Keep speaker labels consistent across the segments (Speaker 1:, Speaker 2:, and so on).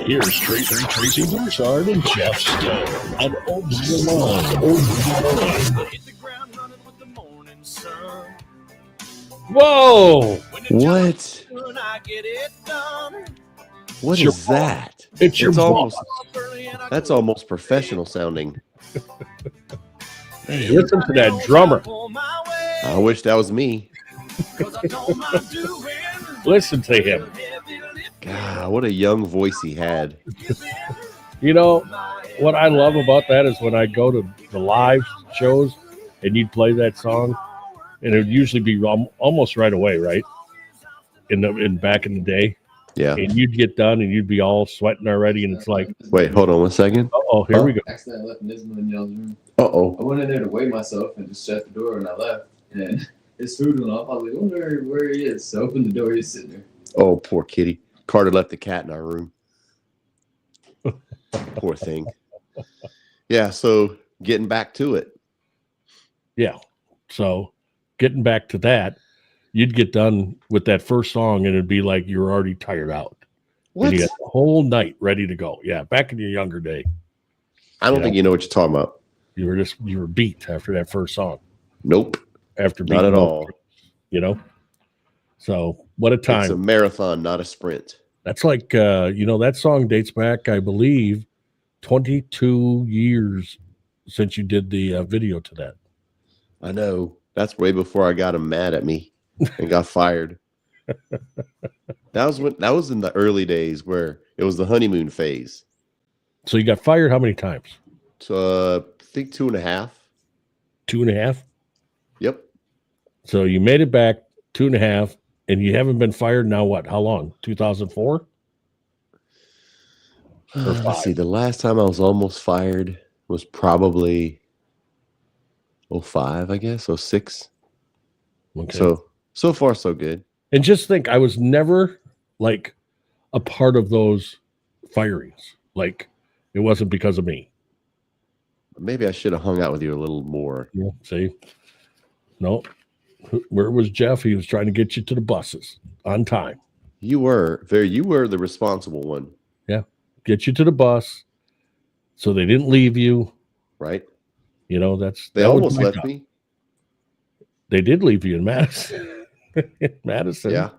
Speaker 1: Here's Tracy Broussard and Jeff Stone on Over the Line.
Speaker 2: Hit the ground running with the morning sun.
Speaker 1: Whoa!
Speaker 3: What?
Speaker 2: I get it done.
Speaker 3: What
Speaker 1: It's your
Speaker 3: is that?
Speaker 1: It's your
Speaker 3: almost
Speaker 2: That's
Speaker 3: that's almost professional sounding.
Speaker 1: Hey, listen to that drummer.
Speaker 3: I wish that was me.
Speaker 1: Listen to him.
Speaker 3: God, what a young voice he had.
Speaker 1: You know, what I love about that is when I go to the live shows and you'd play that song, and it would usually be almost right away, right? In back in the day.
Speaker 3: Yeah.
Speaker 1: And you'd get done and you'd be all sweating already, and it's like,
Speaker 3: Wait, hold on 1 second.
Speaker 1: oh, here we go.
Speaker 4: Accidentally left Nisma in y'all's room.
Speaker 3: Uh-oh.
Speaker 4: I went in there to weigh myself and just shut the door and I left. And his food went off. I was like, I wonder where he is. So I opened the door. He's sitting there.
Speaker 3: Oh, poor kitty. Carter left the cat in our room. Poor thing. Yeah, so getting back to it.
Speaker 1: Yeah. So getting back to that, you'd get done with that first song and it'd be like you were already tired out.
Speaker 3: What?
Speaker 1: And you got the whole night ready to go. Yeah, back in your younger day.
Speaker 3: I don't think you know what you're talking about.
Speaker 1: You were beat after that first song.
Speaker 3: Nope.
Speaker 1: After
Speaker 3: Not at all.
Speaker 1: You know? So what a time.
Speaker 3: It's a marathon, not a sprint.
Speaker 1: That's like that song dates back, I believe, 22 years since you did the video to that.
Speaker 3: I know. That's way before I got him mad at me and got fired. That was in the early days where it was the honeymoon phase.
Speaker 1: So you got fired how many times?
Speaker 3: So I think 2.5.
Speaker 1: 2.5?
Speaker 3: Yep.
Speaker 1: So you made it back 2.5, and you haven't been fired now. What? How long? 2004?
Speaker 3: Let's see. The last time I was almost fired was probably 05, I guess. 06.
Speaker 1: Okay.
Speaker 3: So far, so good.
Speaker 1: And just think, I was never like a part of those firings. Like, it wasn't because of me.
Speaker 3: Maybe I should have hung out with you a little more.
Speaker 1: Yeah, see? No. Where was Jeff? He was trying to get you to the buses on time.
Speaker 3: You were the responsible one.
Speaker 1: Yeah. Get you to the bus so they didn't leave you.
Speaker 3: Right.
Speaker 1: You know,
Speaker 3: They almost left me.
Speaker 1: They did leave you in Madison. Madison.
Speaker 3: Yeah.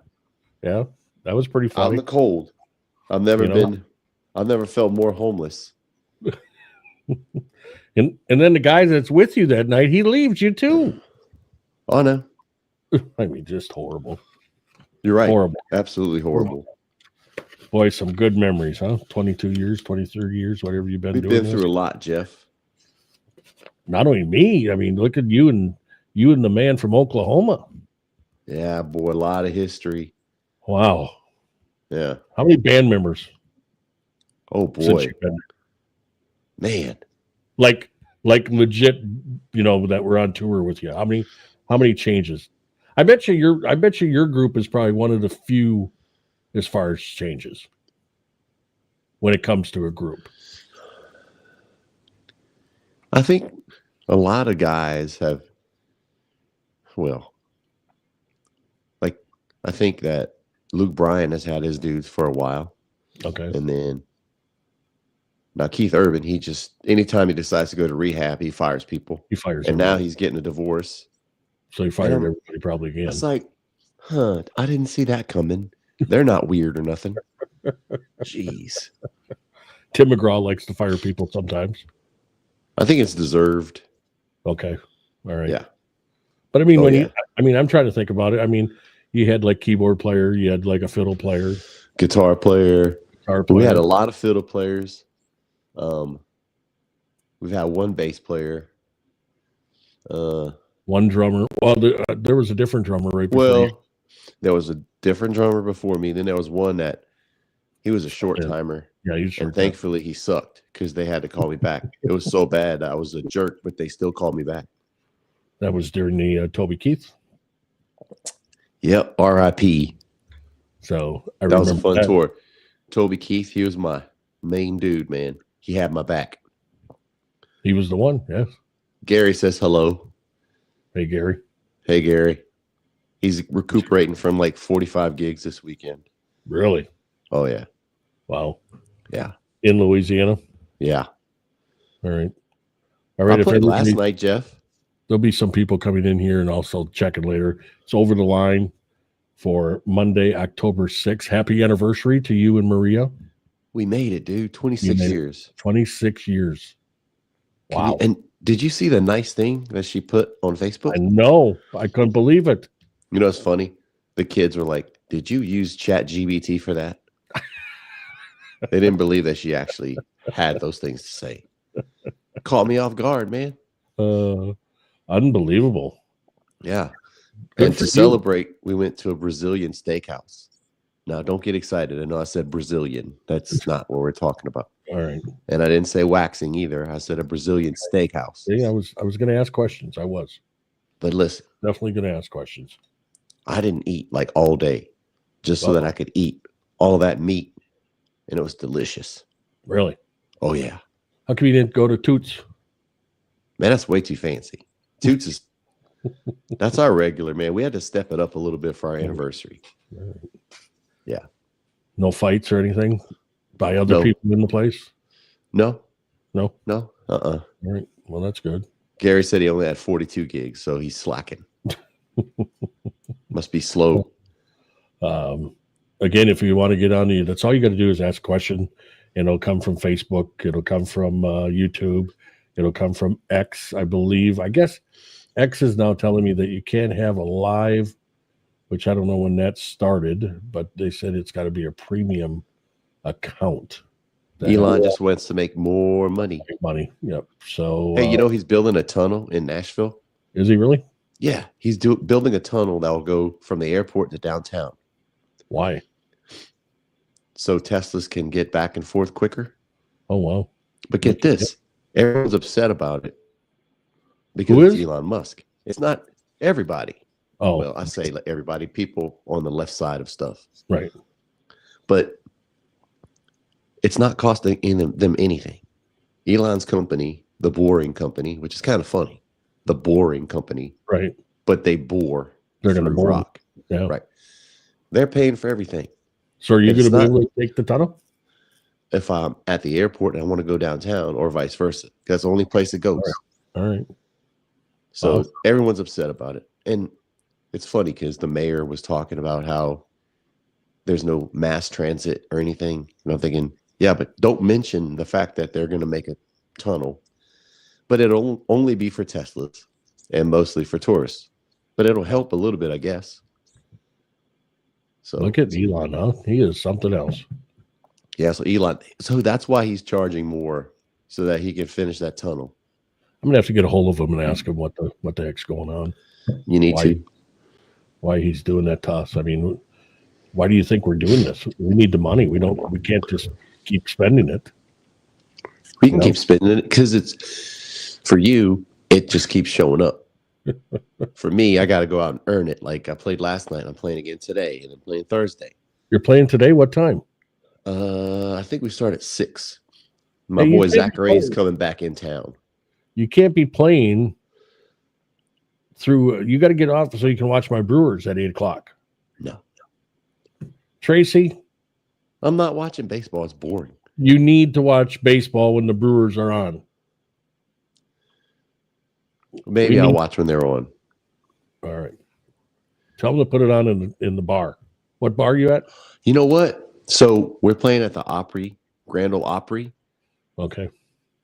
Speaker 1: Yeah. That was pretty funny.
Speaker 3: Out in the cold. I've never felt more homeless.
Speaker 1: And then the guy that's with you that night, he leaves you too.
Speaker 3: Oh no.
Speaker 1: I mean, just horrible.
Speaker 3: You're right.
Speaker 1: Horrible.
Speaker 3: Absolutely horrible.
Speaker 1: Boy, some good memories, huh? 22 years, 23 years, whatever you've been
Speaker 3: We've
Speaker 1: doing.
Speaker 3: been through a lot, Jeff.
Speaker 1: Not only me, I mean, look at you and the man from Oklahoma.
Speaker 3: Yeah, boy, a lot of history.
Speaker 1: Wow.
Speaker 3: Yeah.
Speaker 1: How many band members?
Speaker 3: Oh boy. Man.
Speaker 1: Like legit, that were on tour with you. How many changes? I bet you your group is probably one of the few as far as changes when it comes to a group.
Speaker 3: I think a lot of guys have, I think that Luke Bryan has had his dudes for a while.
Speaker 1: Okay.
Speaker 3: And then now Keith Urban, he just, anytime he decides to go to rehab, he fires people.
Speaker 1: He fires
Speaker 3: And
Speaker 1: everybody.
Speaker 3: now he's getting a divorce.
Speaker 1: So he fired everybody probably again.
Speaker 3: It's like, I didn't see that coming. They're not weird or nothing. Jeez.
Speaker 1: Tim McGraw likes to fire people sometimes.
Speaker 3: I think it's deserved.
Speaker 1: Okay. All right.
Speaker 3: Yeah.
Speaker 1: But I mean, I'm trying to think about it. I mean, you had like keyboard player, you had like a fiddle player,
Speaker 3: guitar player. We had a lot of fiddle players. We've had one bass player.
Speaker 1: One drummer. Well, there was a different drummer right before you.
Speaker 3: There was a different drummer before me. Then there was one that he was a short timer.
Speaker 1: Yeah, he was short.
Speaker 3: And thankfully he sucked because they had to call me back. It was so bad I was a jerk, but they still called me back.
Speaker 1: That was during the Toby Keith.
Speaker 3: Yep, R.I.P.
Speaker 1: So
Speaker 3: that was a fun tour. Toby Keith, he was my main dude, man. He had my back.
Speaker 1: He was the one, yes.
Speaker 3: Gary says hello.
Speaker 1: Hey, Gary.
Speaker 3: Hey, Gary. He's recuperating from like 45 gigs this weekend.
Speaker 1: Really?
Speaker 3: Oh, yeah.
Speaker 1: Wow.
Speaker 3: Yeah.
Speaker 1: in Louisiana.
Speaker 3: Yeah.
Speaker 1: All right. All right.
Speaker 3: I played last
Speaker 1: everybody-
Speaker 3: night, Jeff.
Speaker 1: There'll be some people coming in here and also checking later. It's over the line for Monday, October 6th. Happy anniversary to you and Maria.
Speaker 3: We made it, dude.
Speaker 1: You
Speaker 3: 26
Speaker 1: made it.
Speaker 3: years.
Speaker 1: 26 years. Wow.
Speaker 3: And did you see the nice thing that she put on Facebook?
Speaker 1: I know. I couldn't believe it.
Speaker 3: You know, it's funny. The kids were like, "Did you use ChatGPT for that?" They didn't believe that she actually had those things to say. Caught me off guard, man.
Speaker 1: Unbelievable.
Speaker 3: Yeah.
Speaker 1: Good
Speaker 3: And
Speaker 1: for
Speaker 3: to
Speaker 1: you.
Speaker 3: celebrate, we went to a Brazilian steakhouse. Now, don't get excited. I know I said Brazilian. That's not what we're talking about.
Speaker 1: All right.
Speaker 3: And I didn't say waxing either. I said a Brazilian steakhouse.
Speaker 1: See, I was going to ask questions. I was
Speaker 3: But listen,
Speaker 1: definitely going to ask questions.
Speaker 3: I didn't eat like all day just so that I could eat all that meat. And it was delicious.
Speaker 1: Really?
Speaker 3: Oh, yeah.
Speaker 1: How come you didn't go to Toots?
Speaker 3: Man, that's way too fancy. Toots is, that's our regular, man. We had to step it up a little bit for our anniversary. Yeah.
Speaker 1: No fights or anything by other
Speaker 3: No.
Speaker 1: people in the place?
Speaker 3: No.
Speaker 1: No.
Speaker 3: All
Speaker 1: right. Well, that's good.
Speaker 3: Gary said he only had 42 gigs, so he's slacking. Must be slow.
Speaker 1: Again, if you want to get on the, that's all you got to do is ask a question. And it'll come from Facebook. It'll come from YouTube. It'll come from X, I believe. I guess X is now telling me that you can't have a live, which I don't know when that started, but they said it's got to be a premium account.
Speaker 3: Elon just wants to make more money.
Speaker 1: Money. Yep. So
Speaker 3: hey, you know he's building a tunnel in Nashville?
Speaker 1: Is he really?
Speaker 3: Yeah, he's building a tunnel that will go from the airport to downtown.
Speaker 1: Why?
Speaker 3: So Teslas can get back and forth quicker.
Speaker 1: Oh, wow.
Speaker 3: But get this. Everyone's upset about it because
Speaker 1: Who
Speaker 3: it's
Speaker 1: is?
Speaker 3: Elon Musk. It's not everybody.
Speaker 1: Oh,
Speaker 3: Well, I say like everybody, people on the left side of stuff.
Speaker 1: right.
Speaker 3: But it's not costing them anything. Elon's company, the Boring Company, which is kind of funny, the Boring Company,
Speaker 1: Right.
Speaker 3: but they bore.
Speaker 1: They're going to
Speaker 3: through
Speaker 1: bore.
Speaker 3: rock.
Speaker 1: Yeah.
Speaker 3: Right. They're paying for everything.
Speaker 1: So are you
Speaker 3: It's
Speaker 1: going to be
Speaker 3: not-
Speaker 1: able to take the tunnel?
Speaker 3: If I'm at the airport and I want to go downtown, or vice versa, that's the only place it goes.
Speaker 1: All right.
Speaker 3: So
Speaker 1: Wow.
Speaker 3: everyone's upset about it. And it's funny because the mayor was talking about how there's no mass transit or anything. And I'm thinking, yeah, but don't mention the fact that they're going to make a tunnel. But it'll only be for Teslas and mostly for tourists. But it'll help a little bit, I guess. So
Speaker 1: Look at Elon, huh? He is something else.
Speaker 3: yeah, so Elon, so that's why he's charging more so that he can finish that tunnel.
Speaker 1: I'm gonna have to get a hold of him and ask him what the heck's going on.
Speaker 3: You need to.
Speaker 1: Why he's doing that to us. I mean, why do you think we're doing this? We need the money. We can't just keep spending it.
Speaker 3: We can keep spending it because it's for you, it just keeps showing up. For me, I got to go out and earn it. Like I played last night, I'm playing again today, and I'm playing Thursday.
Speaker 1: You're playing today? What time?
Speaker 3: I think we start at 6. My
Speaker 1: Hey, you
Speaker 3: boy
Speaker 1: can't be
Speaker 3: Zachary is
Speaker 1: playing.
Speaker 3: coming back in town.
Speaker 1: You can't be playing through. You got to get off so you can watch my Brewers at 8:00.
Speaker 3: No,
Speaker 1: Tracy,
Speaker 3: I'm not watching baseball. It's boring.
Speaker 1: you need to watch baseball when the Brewers are on.
Speaker 3: Maybe
Speaker 1: We
Speaker 3: I'll
Speaker 1: need-
Speaker 3: watch when they're on.
Speaker 1: All right. Tell them to put it on in the bar. What bar are you at?
Speaker 3: You know what? So we're playing at the Opry, Grand Ole Opry
Speaker 1: Okay.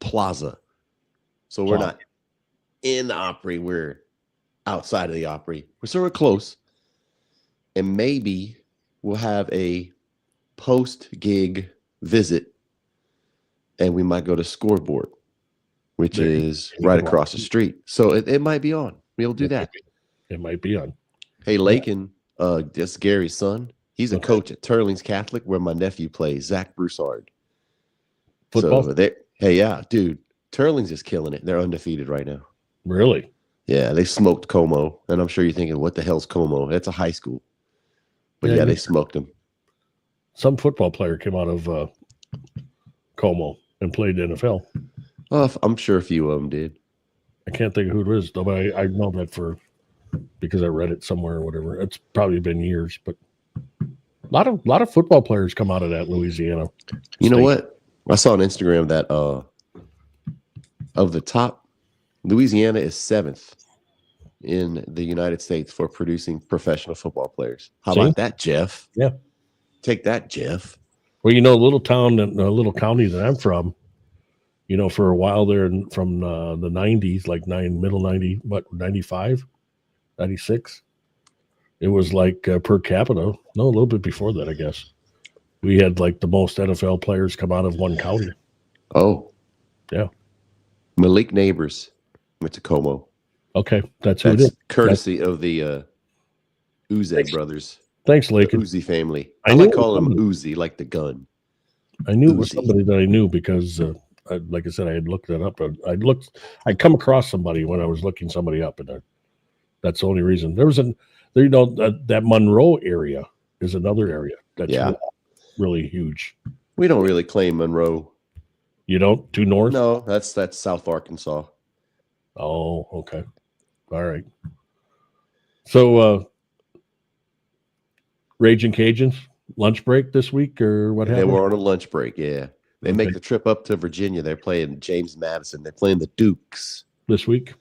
Speaker 3: Plaza. So we're
Speaker 1: Plaza.
Speaker 3: not in the Opry. We're outside of the Opry. So we're close. And maybe we'll have a post-gig visit. And we might go to Scoreboard, which
Speaker 1: There you
Speaker 3: is
Speaker 1: go.
Speaker 3: right across the street. So it might be on. We'll do that.
Speaker 1: It might be on.
Speaker 3: Hey, Lakin, that's Gary's son. He's a
Speaker 1: Okay.
Speaker 3: coach at Turling's Catholic, where my nephew plays, Zach Broussard.
Speaker 1: Football?
Speaker 3: So hey, yeah, dude, Turling's is killing it. They're undefeated right now.
Speaker 1: Really?
Speaker 3: Yeah, they smoked Como, and I'm sure you're thinking, what the hell's Como? That's a high school. But
Speaker 1: Yeah,
Speaker 3: yeah,
Speaker 1: you-
Speaker 3: they smoked them.
Speaker 1: Some football player came out of Como and played NFL.
Speaker 3: I'm sure a few of them did.
Speaker 1: I can't think of who it is, though, but I know that because I read it somewhere or whatever. It's probably been years, but a lot of football players come out of that Louisiana.
Speaker 3: You know
Speaker 1: state.
Speaker 3: what? I saw on Instagram that of the top, Louisiana is 7th in the United States for producing professional football players. How
Speaker 1: See?
Speaker 3: about that, Jeff?
Speaker 1: Yeah.
Speaker 3: Take that, Jeff.
Speaker 1: Well, a little town, a little county that I'm from, for a while there from the 90s, like middle 90, 95, 96. It was like per capita. No, a little bit before that, I guess. We had like the most NFL players come out of one county.
Speaker 3: Oh.
Speaker 1: Yeah.
Speaker 3: Malik Neighbors went to Como.
Speaker 1: Okay. That's who it is.
Speaker 3: Courtesy of the Uzi brothers.
Speaker 1: Thanks, Lake.
Speaker 3: Uzi family.
Speaker 1: I
Speaker 3: like calling them Uzi, like the gun.
Speaker 1: I knew it was somebody that I knew because, like I said, I had looked that up. I'd come across somebody when I was looking somebody up, and that's the only reason. There was that Monroe area is another area that's really huge.
Speaker 3: We don't really claim Monroe.
Speaker 1: You don't? Too north?
Speaker 3: No, that's South Arkansas.
Speaker 1: Oh, okay. All right. So, Raging Cajuns, lunch break this week or what happened?
Speaker 3: They were on a lunch break, yeah. They make the trip up to Virginia. They're playing James Madison. They're playing the Dukes.
Speaker 1: This week?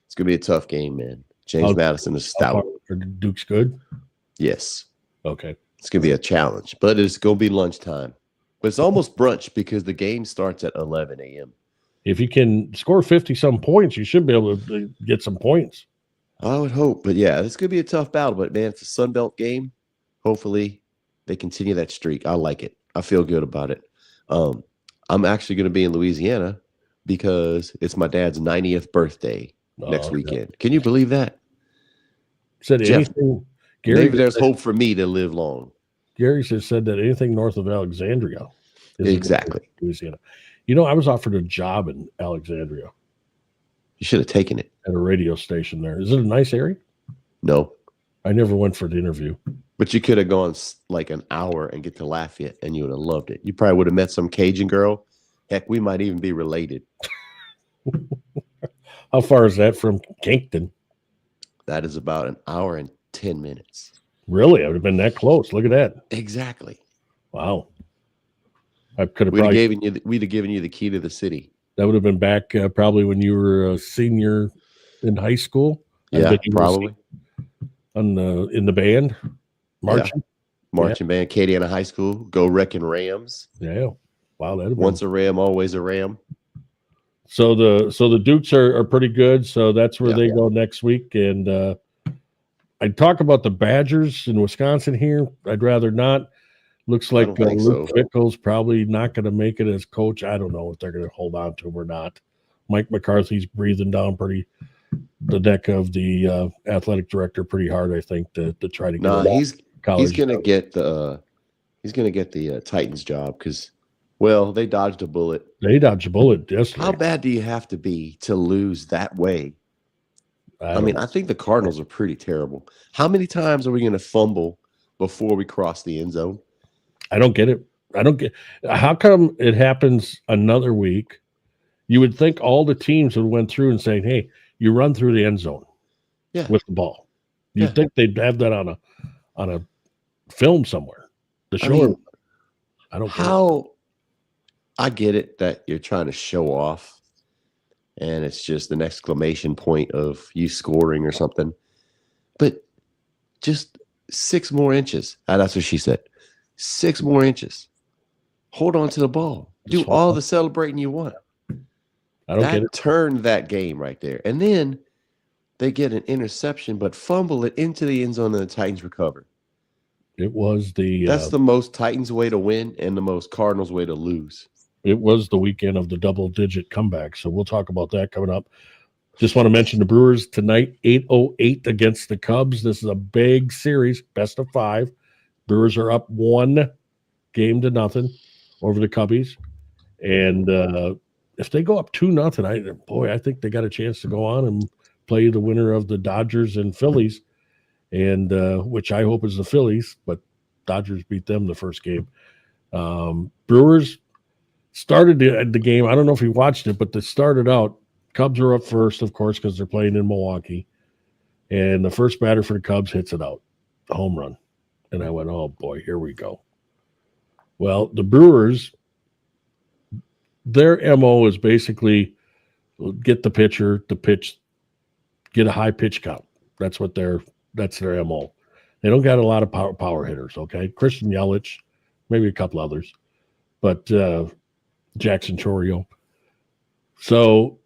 Speaker 3: It's going to be a tough game, man. James Madison is stout.
Speaker 1: Are the Dukes good?
Speaker 3: Yes.
Speaker 1: Okay.
Speaker 3: It's going to be a challenge, but it's going to be lunchtime. But it's almost brunch because the game starts at 11 a.m.
Speaker 1: If you can score 50-some points, you should be able to get some points.
Speaker 3: I would hope. But, yeah, this could be a tough battle. But, man, it's a Sun Belt game. Hopefully they continue that streak. I like it. I feel good about it. I'm actually going to be in Louisiana because it's my dad's 90th birthday next weekend. Yeah. Can you believe that?
Speaker 1: Said
Speaker 3: Jeff,
Speaker 1: anything, Gary,
Speaker 3: maybe there's hope for me to live long.
Speaker 1: Gary has said that anything north of Alexandria is
Speaker 3: exactly
Speaker 1: Louisiana. I was offered a job in Alexandria.
Speaker 3: You should have taken it.
Speaker 1: At a radio station there. Is it a nice area?
Speaker 3: No.
Speaker 1: I never went for the interview.
Speaker 3: But you could have gone like an hour and get to Lafayette, and you would have loved it. You probably would have met some Cajun girl. Heck, we might even be related.
Speaker 1: How far is that from Kingston?
Speaker 3: That is about an hour and 10 minutes.
Speaker 1: Really? I would have been that close. Look at that.
Speaker 3: Exactly.
Speaker 1: Wow. I could have
Speaker 3: we'd have given you the key to the city.
Speaker 1: That would have been back probably when you were a senior in high school.
Speaker 3: Yeah, probably.
Speaker 1: In the band.
Speaker 3: Marching band, Acadiana High School, go wrecking Rams.
Speaker 1: Yeah. Wow, that
Speaker 3: once a Ram, always a Ram.
Speaker 1: So the Dukes are pretty good. So that's where they go next week. And I'd talk about the Badgers in Wisconsin here. I'd rather not. Looks like Luke Fickell's probably not going to make it as coach. I don't know if they're going to hold on to him or not. Mike McCarthy's breathing down the neck of the athletic director pretty hard, I think, to try to get
Speaker 3: he's going to get the Titans job because, well, they dodged a bullet.
Speaker 1: They dodged a bullet yesterday.
Speaker 3: How bad do you have to be to lose that way? I think the Cardinals are pretty terrible. How many times are we going to fumble before we cross the end zone?
Speaker 1: I don't get it. How come it happens another week? You would think all the teams would went through and say, hey, you run through the end zone with the ball. You'd think they'd have that on a film somewhere. I don't
Speaker 3: how I get it that you're trying to show off and it's just an exclamation point of you scoring or something. But just 6 more inches. That's what she said. 6 more inches. Hold on to the ball. Do all the celebrating you want.
Speaker 1: I don't get it.
Speaker 3: Turned that game right there. And then they get an interception, but fumble it into the end zone and the Titans recover.
Speaker 1: It was
Speaker 3: that's the most Titans way to win and the most Cardinals way to lose.
Speaker 1: It was the weekend of the double-digit comeback. So we'll talk about that coming up. Just want to mention the Brewers tonight, 8:08 against the Cubs. This is a big series, best of 5. Brewers are up 1-0 over the Cubbies. And if they go up 2-0, I think they got a chance to go on and play the winner of the Dodgers and Phillies, and which I hope is the Phillies, but Dodgers beat them the first game. Brewers started the game. I don't know if you watched it, but they started out. Cubs are up first, of course, because they're playing in Milwaukee. And the first batter for the Cubs hits it out, a home run. And I went, oh, boy, here we go. Well, the Brewers their MO is basically get the pitcher to pitch, get a high pitch count. That's their MO. They don't got a lot of power hitters. Okay, Christian Yelich, maybe a couple others, but Jackson Chourio. So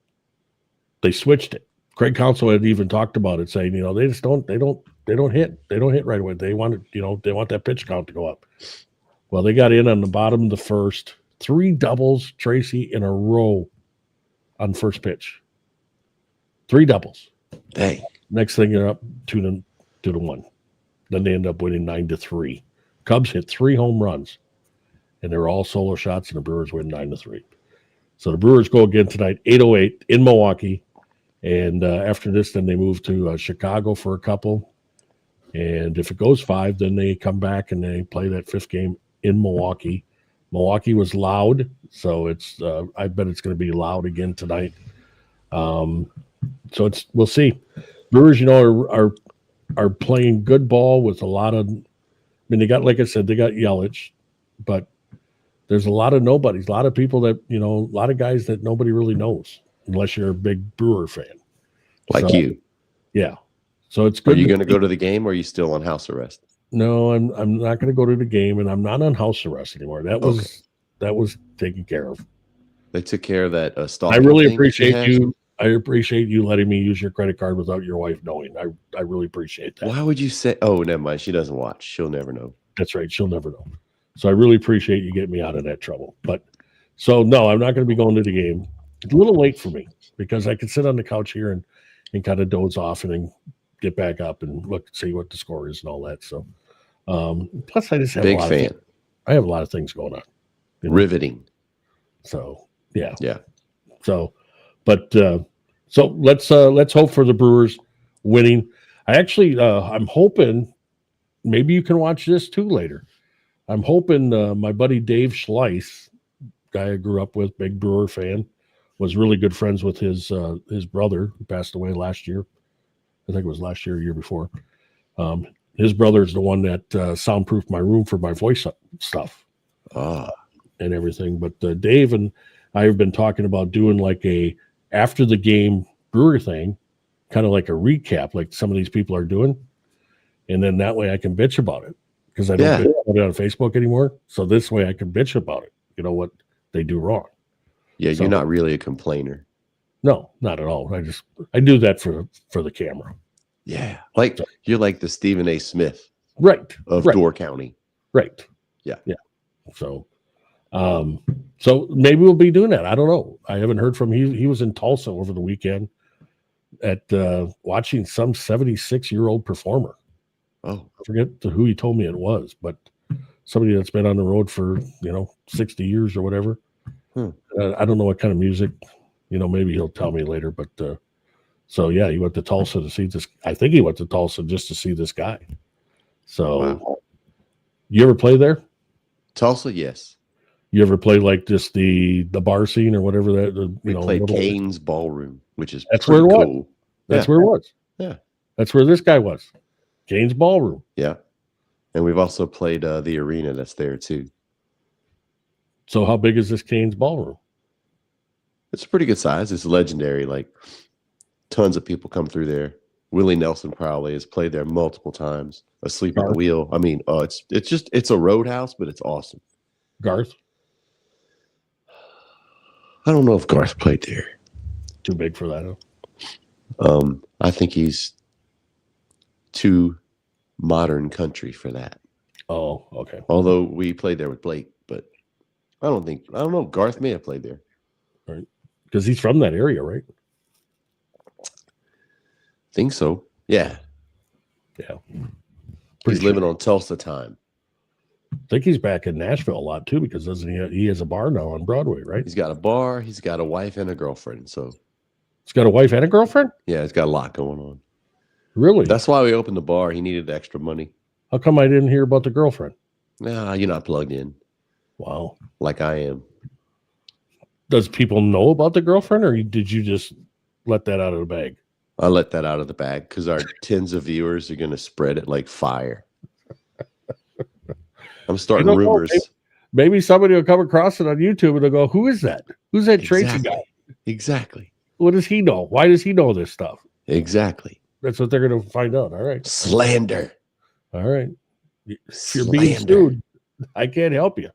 Speaker 1: they switched it. Craig Counsell had even talked about it, saying, they just don't hit right away. They want it, they want that pitch count to go up. Well, they got in on the bottom of the first, 3 doubles, Tracy, in a row on first pitch. 3 doubles.
Speaker 3: Dang.
Speaker 1: Next thing you're up 2-1. Then they end up winning 9-3. Cubs hit 3 home runs, and they were all solo shots, and the Brewers win 9-3. So the Brewers go again tonight, 8:08 in Milwaukee. And after this, then they move to Chicago for a couple. And if it goes 5, then they come back and they play that 5th game in Milwaukee. Milwaukee was loud, so it's I bet it's going to be loud again tonight. So we'll see. Brewers, are playing good ball with a lot of. I mean, they got, like I said, they got Yelich, but there's a lot of nobodies, a lot of people that a lot of guys that nobody really knows unless you're a big Brewer fan,
Speaker 3: like you.
Speaker 1: Yeah. So it's good.
Speaker 3: Are you going to go to the game, or are you still on house arrest?
Speaker 1: No, I'm not going to go to the game, and I'm not on house arrest anymore. That was taken care of.
Speaker 3: They took care of that
Speaker 1: I really appreciate you. I appreciate you letting me use your credit card without your wife knowing. I really appreciate that.
Speaker 3: Why would you say? Oh, never mind. She doesn't watch. She'll never know.
Speaker 1: That's right. She'll never know. So I really appreciate you getting me out of that trouble. But so no, I'm not going to be going to the game. It's a little late for me because I can sit on the couch here and kind of doze off and then get back up and see what the score is and all that. So plus I just have
Speaker 3: big fan.
Speaker 1: I have a lot of things going on.
Speaker 3: Riveting.
Speaker 1: So yeah. So, but so let's hope for the Brewers winning. I actually I'm hoping maybe you can watch this too later. I'm hoping my buddy Dave Schleiss, guy I grew up with, big Brewer fan, was really good friends with his brother who passed away last year. I think it was last year, or year before. His brother is the one that soundproofed my room for my voice stuff and everything. But Dave and I have been talking about doing like a after the game Brewer thing, kind of like a recap, like some of these people are doing. And then that way I can bitch about it because I don't bitch about it on Facebook anymore. So this way I can bitch about it. What they do wrong.
Speaker 3: Yeah, so, you're not really a complainer.
Speaker 1: No, not at all. I do that for the camera.
Speaker 3: Yeah, like you're like the Stephen A. Smith,
Speaker 1: right,
Speaker 3: of Door County.
Speaker 1: Right.
Speaker 3: Yeah.
Speaker 1: So, so maybe we'll be doing that. I don't know. I haven't heard from him. He was in Tulsa over the weekend at watching some 76-year-old performer.
Speaker 3: Oh,
Speaker 1: I forget who he told me it was, but somebody that's been on the road for 60 years or whatever. I don't know what kind of music. Maybe he'll tell me later. But so yeah, he went to Tulsa to see this. I think he went to Tulsa just to see this guy. So, You ever play there?
Speaker 3: Tulsa, yes.
Speaker 1: You ever play like just the bar scene or whatever that?
Speaker 3: We played Kane's Ballroom, which is
Speaker 1: that's where it was.
Speaker 3: Cool.
Speaker 1: That's where it was.
Speaker 3: Yeah,
Speaker 1: that's where this guy was. Kane's Ballroom.
Speaker 3: Yeah, and we've also played the arena that's there too.
Speaker 1: So how big is this Kane's Ballroom?
Speaker 3: It's a pretty good size. It's legendary. Like tons of people come through there. Willie Nelson probably has played there multiple times. Asleep at the wheel. I mean, it's a roadhouse, but it's awesome.
Speaker 1: Garth?
Speaker 3: I don't know if Garth played there.
Speaker 1: Too big for that, huh?
Speaker 3: I think he's too modern country for that.
Speaker 1: Oh, okay.
Speaker 3: Although we played there with Blake, but I don't know. Garth may have played there.
Speaker 1: Right. Because he's from that area, right?
Speaker 3: Think so. Yeah.
Speaker 1: Yeah.
Speaker 3: He's living on Tulsa time.
Speaker 1: I think he's back in Nashville a lot too, because he has a bar now on Broadway, right?
Speaker 3: He's got a bar, he's got a wife and a girlfriend. So
Speaker 1: he's got a wife and a girlfriend?
Speaker 3: Yeah, he's got a lot going on.
Speaker 1: Really?
Speaker 3: That's why we opened the bar. He needed extra money.
Speaker 1: How come I didn't hear about the girlfriend?
Speaker 3: Nah, you're not plugged in.
Speaker 1: Wow.
Speaker 3: Like I am.
Speaker 1: Does people know about the girlfriend, or did you just let that out of the bag?
Speaker 3: I let that out of the bag because our tens of viewers are going to spread it like fire. I'm starting rumors.
Speaker 1: Maybe somebody will come across it on YouTube and they'll go, "Who is that?" Who's that Tracy guy?
Speaker 3: Exactly.
Speaker 1: What does he know? Why does he know this stuff?
Speaker 3: Exactly.
Speaker 1: That's what they're going to find out. All right.
Speaker 3: Slander.
Speaker 1: All right. If you're being sued, I can't help you.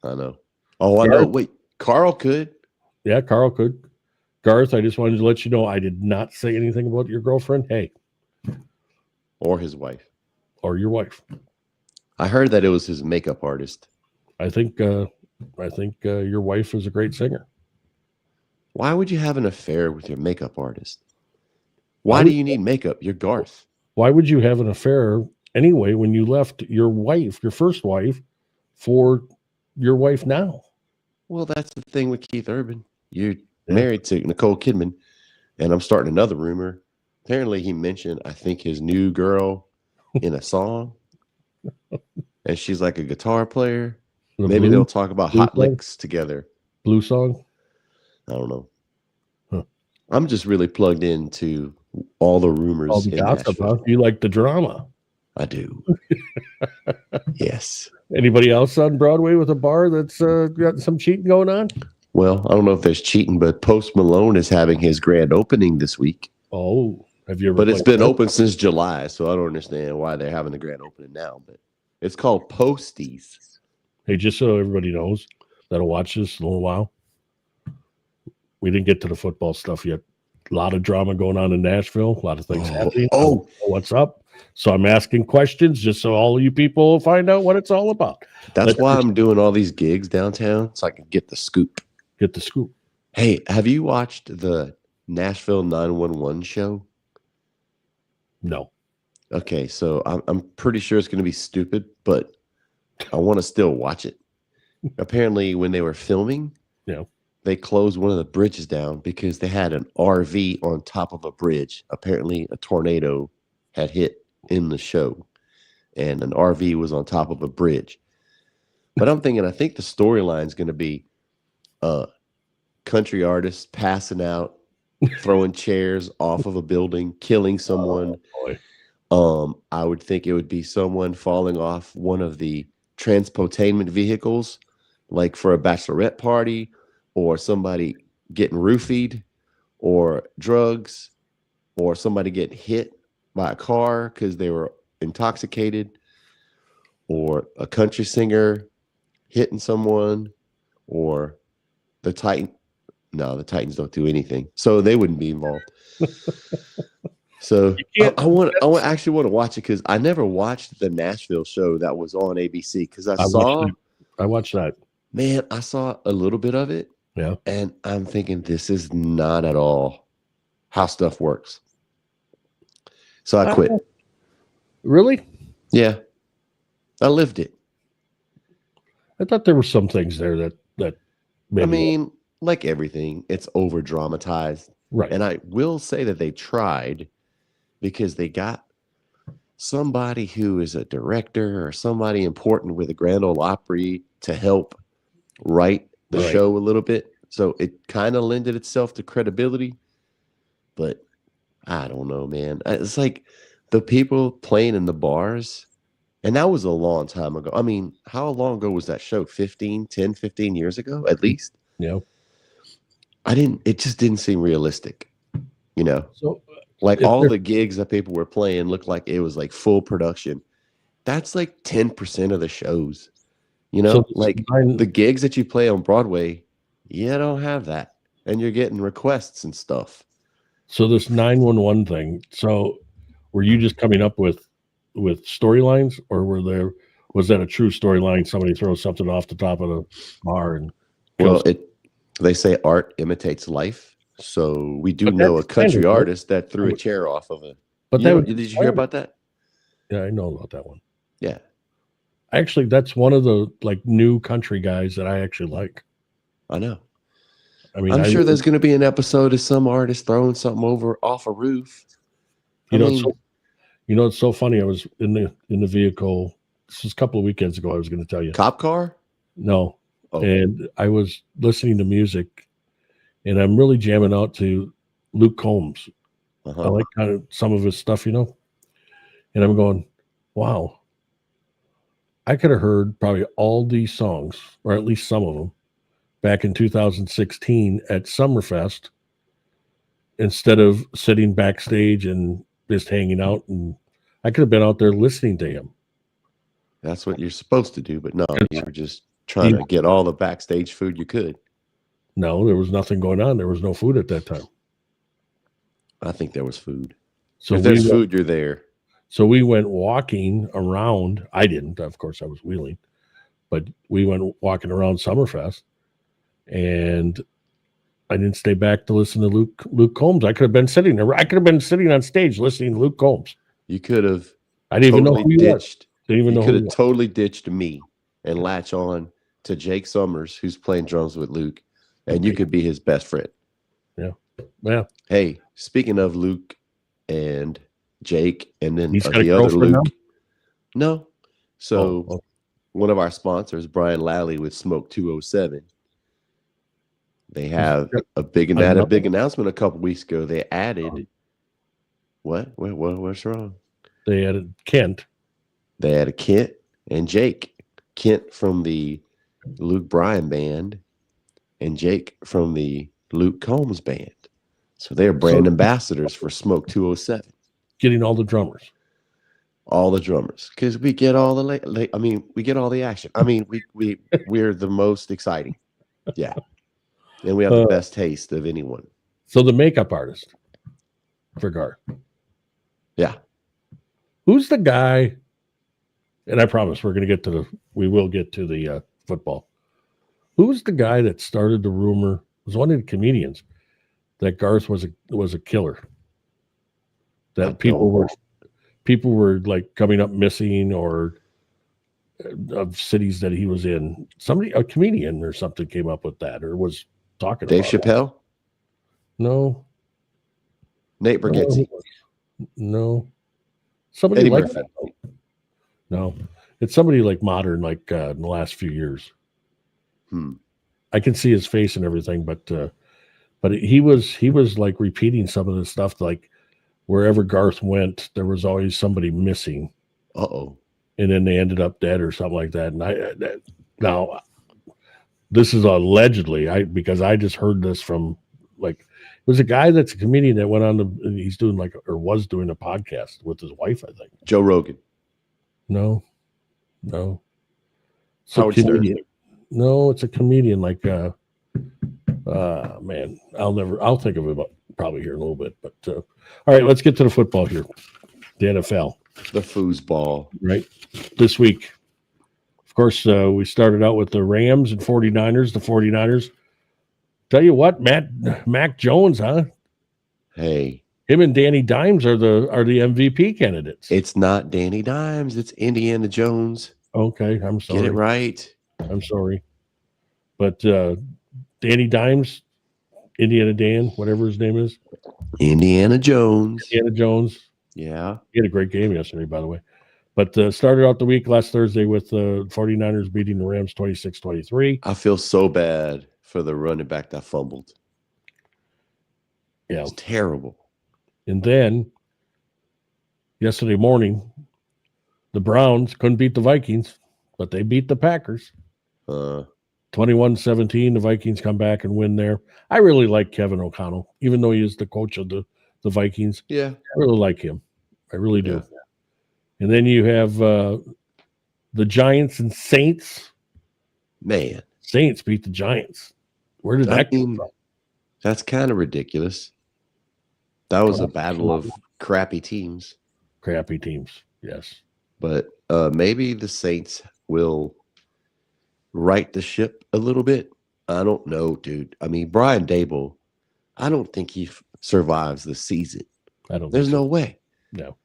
Speaker 3: I know. Oh, I know. Wait, Carl could.
Speaker 1: Yeah, Carl could. Garth, I just wanted to let you know I did not say anything about your girlfriend. Hey.
Speaker 3: Or his wife.
Speaker 1: Or your wife.
Speaker 3: I heard that it was his makeup artist.
Speaker 1: I think your wife is a great singer.
Speaker 3: Why would you have an affair with your makeup artist? Why do you need makeup? You're Garth.
Speaker 1: Why would you have an affair anyway when you left your wife, your first wife, for your wife now?
Speaker 3: Well, that's the thing with Keith Urban. You're married to Nicole Kidman, and I'm starting another rumor. Apparently, he mentioned, I think, his new girl in a song, and she's like a guitar player. Maybe they'll talk about hot licks together.
Speaker 1: Blue song?
Speaker 3: I don't know. Huh. I'm just really plugged into all the rumors.
Speaker 1: All the gossip, huh? You like the drama.
Speaker 3: I do. Yes.
Speaker 1: Anybody else on Broadway with a bar that's got some cheating going on?
Speaker 3: Well, I don't know if there's cheating, but Post Malone is having his grand opening this week.
Speaker 1: Oh, have you ever?
Speaker 3: But it's been open since July, so I don't understand why they're having the grand opening now. But it's called Posties.
Speaker 1: Hey, just so everybody knows that'll watch this in a little while, we didn't get to the football stuff yet. A lot of drama going on in Nashville. A lot of things happening.
Speaker 3: Oh,
Speaker 1: what's up? So I'm asking questions just so all you people find out what it's all about.
Speaker 3: That's why I'm doing all these gigs downtown, so I can get the scoop.
Speaker 1: Get the scoop.
Speaker 3: Hey, have you watched the Nashville 911 show?
Speaker 1: No.
Speaker 3: Okay, so I'm pretty sure it's going to be stupid, but I want to still watch it. Apparently, when they were filming, they closed one of the bridges down because they had an RV on top of a bridge. Apparently, a tornado had hit in the show, and an RV was on top of a bridge. But I'm thinking, I think the storyline is going to be country artists passing out, throwing chairs off of a building, killing someone. I would think it would be someone falling off one of the transportainment vehicles, like for a bachelorette party, or somebody getting roofied, or drugs, or somebody getting hit by a car because they were intoxicated, or a country singer hitting someone, or the Titan. No, the Titans don't do anything, so they wouldn't be involved. So I actually want to watch it because I never watched the Nashville show that was on ABC because I
Speaker 1: watched that.
Speaker 3: Man, I saw a little bit of it.
Speaker 1: Yeah.
Speaker 3: And I'm thinking this is not at all how stuff works. So I quit.
Speaker 1: Really?
Speaker 3: Yeah. I lived it.
Speaker 1: I thought there were some things there that maybe.
Speaker 3: I mean, like everything, it's over dramatized.
Speaker 1: Right.
Speaker 3: And I will say that they tried because they got somebody who is a director or somebody important with a Grand Ole Opry to help write the show a little bit. So it kind of lended itself to credibility. But I don't know, man. It's like the people playing in the bars. And that was a long time ago. I mean, how long ago was that show? 15 years ago, at least?
Speaker 1: Yeah.
Speaker 3: It just didn't seem realistic, you know?
Speaker 1: So,
Speaker 3: like all the gigs that people were playing looked like it was like full production. That's like 10% of the shows, you know? So like the gigs that you play on Broadway, you don't have that. And you're getting requests and stuff.
Speaker 1: So this 911 thing, so were you just coming up with storylines, or was that a true storyline? Somebody throws something off the top of the bar and
Speaker 3: they say art imitates life. So we do know a country artist that threw a chair off of it. But did you hear about that?
Speaker 1: Yeah, I know about that one.
Speaker 3: Yeah.
Speaker 1: Actually, that's one of the like new country guys that I actually like.
Speaker 3: I know.
Speaker 1: I mean,
Speaker 3: I'm sure there's going to be an episode of some artist throwing something off a roof.
Speaker 1: It's so funny. I was in the vehicle. This was a couple of weekends ago. I was going to tell you.
Speaker 3: Cop car?
Speaker 1: No. Oh. And I was listening to music, and I'm really jamming out to Luke Combs. I like kind of some of his stuff, and I'm going, wow. I could have heard probably all these songs, or at least some of them, back in 2016 at Summerfest instead of sitting backstage and just hanging out. And I could have been out there listening to him.
Speaker 3: That's what you're supposed to do, but no, you were just trying to get all the backstage food you could.
Speaker 1: No, there was nothing going on. There was no food at that time.
Speaker 3: I think there was food.
Speaker 1: So
Speaker 3: if there's food, you're there.
Speaker 1: So we went walking around. I didn't, of course, I was wheeling, but we went walking around Summerfest, and I didn't stay back to listen to Luke Combs. I could have been sitting there. I could have been sitting on stage listening to Luke Combs.
Speaker 3: You could have.
Speaker 1: I didn't even know who you were.
Speaker 3: You could have totally ditched me and latch on to Jake Summers, who's playing drums with Luke, and you could be his best friend.
Speaker 1: Yeah. Yeah.
Speaker 3: Hey, speaking of Luke and Jake, and then
Speaker 1: He's got
Speaker 3: the
Speaker 1: a
Speaker 3: other
Speaker 1: girlfriend
Speaker 3: Luke.
Speaker 1: now?
Speaker 3: No. So one of our sponsors, Brian Lally with Smoke 207, they have a big announcement a couple weeks ago. They added what's wrong?
Speaker 1: They added Kent.
Speaker 3: They added Kent and Jake. Kent from the Luke Bryan band and Jake from the Luke Combs band. So they're brand ambassadors for Smoke 207.
Speaker 1: Getting all the drummers.
Speaker 3: All the drummers. Because we get all the we get all the action. I mean, we're the most exciting. Yeah. And we have the best taste of anyone.
Speaker 1: So the makeup artist for Garth.
Speaker 3: Yeah.
Speaker 1: Who's the guy? And I promise we will get to the football. Who's the guy that started the rumor? It was one of the comedians that Garth was a killer. That people were like coming up missing or of cities that he was in. A comedian or something came up with that or was talking
Speaker 3: Dave
Speaker 1: about
Speaker 3: Chappelle?
Speaker 1: It. No.
Speaker 3: Nate Bargatze?
Speaker 1: No. Somebody
Speaker 3: Eddie
Speaker 1: like
Speaker 3: Murphy.
Speaker 1: that. No. It's somebody like modern, like in the last few years. I can see his face and everything, but he was like repeating some of the stuff, like wherever Garth went, there was always somebody missing.
Speaker 3: Uh-oh.
Speaker 1: And then they ended up dead or something like that. And now this is allegedly, because I just heard this from it was a guy that's a comedian that went on he's doing was doing a podcast with his wife, I think.
Speaker 3: Joe Rogan.
Speaker 1: No.
Speaker 3: Howard Stern.
Speaker 1: No, it's a comedian man, I'll think of it probably here in a little bit. But all right, let's get to the football here. The NFL.
Speaker 3: The foosball.
Speaker 1: Right. This week. Of course, we started out with the Rams and 49ers. The 49ers. Tell you what, Mac Jones, huh?
Speaker 3: Hey.
Speaker 1: Him and Danny Dimes are the MVP candidates.
Speaker 3: It's not Danny Dimes, it's Indiana Jones.
Speaker 1: Okay, I'm sorry.
Speaker 3: Get it right.
Speaker 1: I'm sorry. But Danny Dimes, Indiana Dan, whatever his name is.
Speaker 3: Indiana Jones.
Speaker 1: Yeah. He had a great game yesterday, by the way. But started out the week last Thursday with the 49ers beating the Rams 26-23.
Speaker 3: I feel so bad for the running back that fumbled.
Speaker 1: Yeah.
Speaker 3: It's terrible.
Speaker 1: And then yesterday morning, the Browns couldn't beat the Vikings, but they beat the Packers. 21-17, the Vikings come back and win there. I really like Kevin O'Connell, even though he is the coach of the Vikings.
Speaker 3: Yeah.
Speaker 1: I really like him. I really do. Yeah. And then you have the Giants and Saints.
Speaker 3: Man.
Speaker 1: Saints beat the Giants. Where did that come from?
Speaker 3: That's kind of ridiculous. That was a battle of crappy teams.
Speaker 1: Crappy teams, yes.
Speaker 3: But maybe the Saints will right the ship a little bit. I don't know, dude. I mean, Brian Dable, I don't think he survives the season. There's no way.
Speaker 1: No.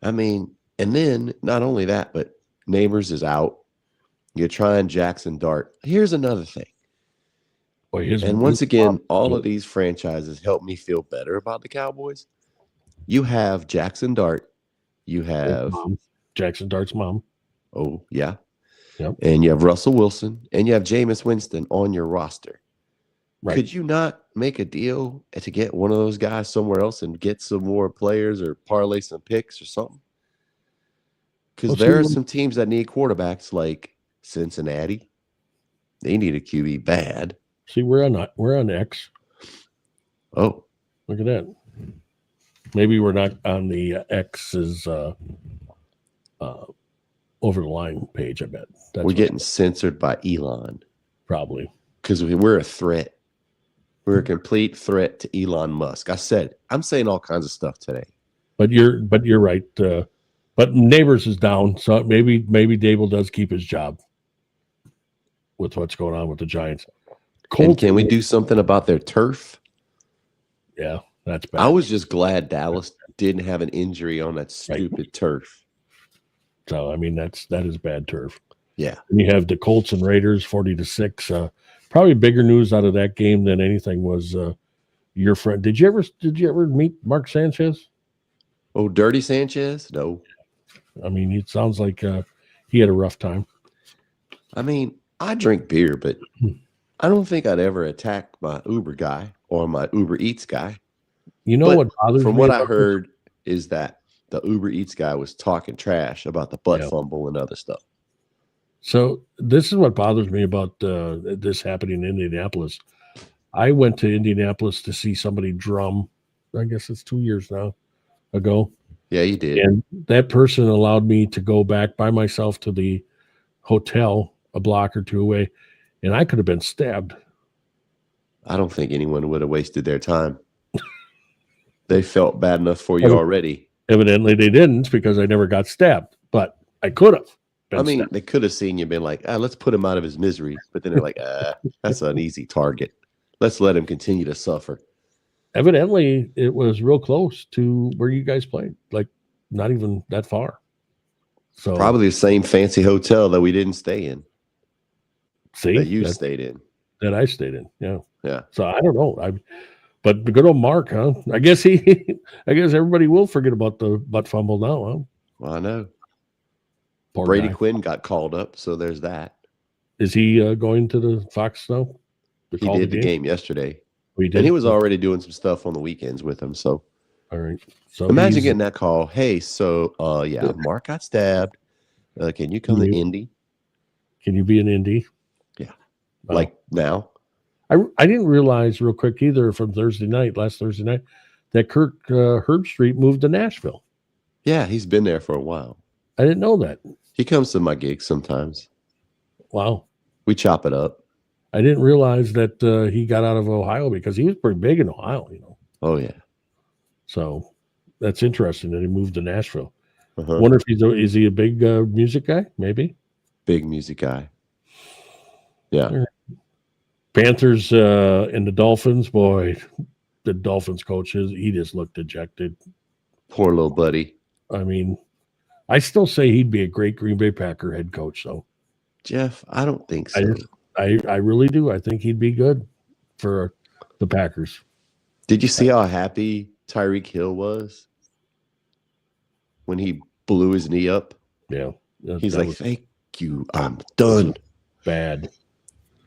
Speaker 3: I mean, and then not only that, but Neighbors is out. You're trying Jackson Dart. Here's another thing. And once again, all of these franchises help me feel better about the Cowboys. You have Jackson Dart. You have
Speaker 1: Jackson Dart's mom.
Speaker 3: Oh, yeah.
Speaker 1: Yep.
Speaker 3: And you have Russell Wilson. And you have Jameis Winston on your roster. Right. Could you not make a deal to get one of those guys somewhere else and get some more players or parlay some picks or something? Because there are some teams that need quarterbacks like Cincinnati. They need a QB bad.
Speaker 1: See, we're on X.
Speaker 3: Oh,
Speaker 1: Look at that. Maybe we're not on the X's over the line page. I bet
Speaker 3: we're getting censored by Elon
Speaker 1: probably
Speaker 3: because we're a threat. We're a complete threat to Elon Musk. I'm saying all kinds of stuff today.
Speaker 1: But you're right. But Neighbors is down, so maybe Dable does keep his job with what's going on with the Giants.
Speaker 3: And can we do something about their turf?
Speaker 1: Yeah, that's bad.
Speaker 3: I was just glad Dallas didn't have an injury on that stupid turf.
Speaker 1: So I mean that is bad turf.
Speaker 3: Yeah.
Speaker 1: And you have the Colts and Raiders 40-6. Probably bigger news out of that game than anything was your friend. Did you ever meet Mark Sanchez?
Speaker 3: Oh, Dirty Sanchez? No.
Speaker 1: I mean, it sounds like he had a rough time.
Speaker 3: I mean, I drink beer, but I don't think I'd ever attack my Uber guy or my Uber Eats guy.
Speaker 1: You know what bothers me?
Speaker 3: From what I heard is that the Uber Eats guy was talking trash about the butt fumble and other stuff.
Speaker 1: So this is what bothers me about this happening in Indianapolis. I went to Indianapolis to see somebody drum. I guess it's 2 years now ago.
Speaker 3: Yeah, you did.
Speaker 1: And that person allowed me to go back by myself to the hotel a block or two away, and I could have been stabbed.
Speaker 3: I don't think anyone would have wasted their time. They felt bad enough for you already.
Speaker 1: Evidently they didn't because I never got stabbed, but I could have.
Speaker 3: I mean, they could have seen you been like, let's put him out of his misery. But then they're like, that's an easy target. Let's let him continue to suffer.
Speaker 1: Evidently, it was real close to where you guys played, like not even that far. So
Speaker 3: probably the same fancy hotel that we didn't stay in.
Speaker 1: See,
Speaker 3: that you stayed in.
Speaker 1: That I stayed in. Yeah.
Speaker 3: Yeah.
Speaker 1: So I don't know. But the good old Mark, huh? I guess everybody will forget about the butt fumble now, huh?
Speaker 3: Well, I know.
Speaker 1: Poor
Speaker 3: Brady
Speaker 1: guy.
Speaker 3: Quinn got called up, so there's that.
Speaker 1: Is he going to the Fox now?
Speaker 3: He did the game yesterday.
Speaker 1: Oh, he did?
Speaker 3: And he was already doing some stuff on the weekends with him. So
Speaker 1: all right. So
Speaker 3: imagine getting that call. Hey, so Mark got stabbed. Can you come to Indy?
Speaker 1: Can you be in Indy?
Speaker 3: Yeah. Like now?
Speaker 1: I didn't realize real quick either from last Thursday night, that Kirk Herbstreit moved to Nashville.
Speaker 3: Yeah, he's been there for a while.
Speaker 1: I didn't know that.
Speaker 3: He comes to my gigs sometimes.
Speaker 1: Wow.
Speaker 3: We chop it up.
Speaker 1: I didn't realize that he got out of Ohio because he was pretty big in Ohio,
Speaker 3: Oh, yeah.
Speaker 1: So that's interesting that he moved to Nashville. I wonder if is he a big music guy? Maybe.
Speaker 3: Big music guy. Yeah.
Speaker 1: Panthers and the Dolphins, boy, the Dolphins coaches, he just looked dejected.
Speaker 3: Poor little buddy.
Speaker 1: I mean, I still say he'd be a great Green Bay Packer head coach, though.
Speaker 3: Jeff, I don't think so.
Speaker 1: I really do. I think he'd be good for the Packers.
Speaker 3: Did you see how happy Tyreek Hill was when he blew his knee up?
Speaker 1: Yeah.
Speaker 3: He's like, thank you. I'm done.
Speaker 1: Bad.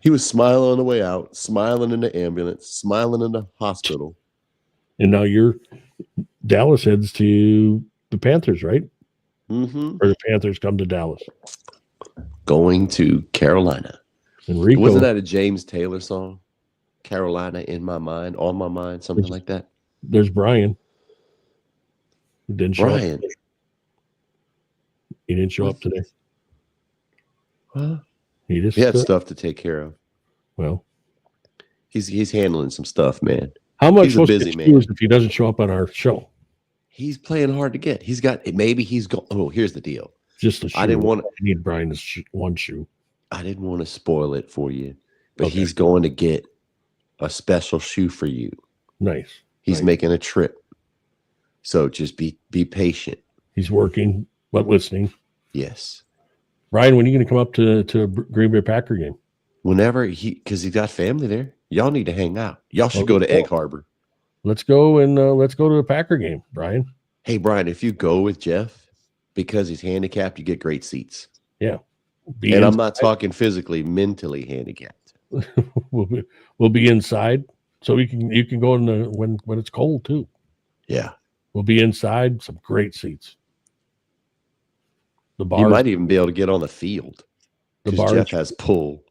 Speaker 3: He was smiling on the way out, smiling in the ambulance, smiling in the hospital.
Speaker 1: And now Dallas heads to the Panthers, right?
Speaker 3: Mm-hmm.
Speaker 1: Or the Panthers come to Dallas.
Speaker 3: Going to Carolina.
Speaker 1: Enrico,
Speaker 3: wasn't that a James Taylor song? Carolina in my mind, on my mind, something like that.
Speaker 1: There's Brian. He didn't show up. He didn't show up today.
Speaker 3: Huh?
Speaker 1: He
Speaker 3: had stuff to take care of.
Speaker 1: Well,
Speaker 3: he's handling some stuff, man.
Speaker 1: How much
Speaker 3: he's a busy man
Speaker 1: if he doesn't show up on our show?
Speaker 3: He's playing hard to get. He's got here's the deal.
Speaker 1: Just a shoe.
Speaker 3: I
Speaker 1: need Brian's one shoe.
Speaker 3: I didn't want to spoil it for you, but he's going to get a special shoe for you.
Speaker 1: Nice.
Speaker 3: He's making a trip. So just be patient.
Speaker 1: He's working, but listening.
Speaker 3: Yes.
Speaker 1: Brian, when are you going to come up to a Green Bay Packer game?
Speaker 3: Whenever because he's got family there. Y'all need to hang out. Y'all should go to Egg Harbor.
Speaker 1: Let's go let's go to a Packer game, Brian.
Speaker 3: Hey, Brian, if you go with Jeff, because he's handicapped, you get great seats.
Speaker 1: Yeah.
Speaker 3: I'm not talking physically, mentally handicapped.
Speaker 1: we'll be inside, so you can go in when it's cold too.
Speaker 3: Yeah.
Speaker 1: We'll be inside, some great seats. The bar.
Speaker 3: You might even be able to get on the field.
Speaker 1: The bar.
Speaker 3: Jeff has pull.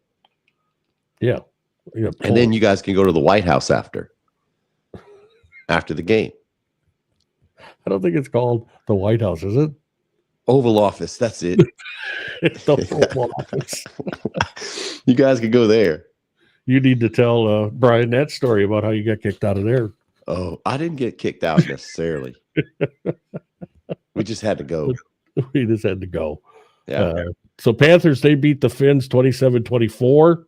Speaker 1: Yeah.
Speaker 3: And then you guys can go to the White House after the game.
Speaker 1: I don't think it's called the White House, is it?
Speaker 3: Oval Office. That's it.
Speaker 1: It's the Oval Office.
Speaker 3: You guys can go there.
Speaker 1: You need to tell Brian that story about how you got kicked out of there.
Speaker 3: Oh, I didn't get kicked out necessarily. We just had to go.
Speaker 1: We just had to go.
Speaker 3: Yeah.
Speaker 1: So Panthers, they beat the Finns 27-24.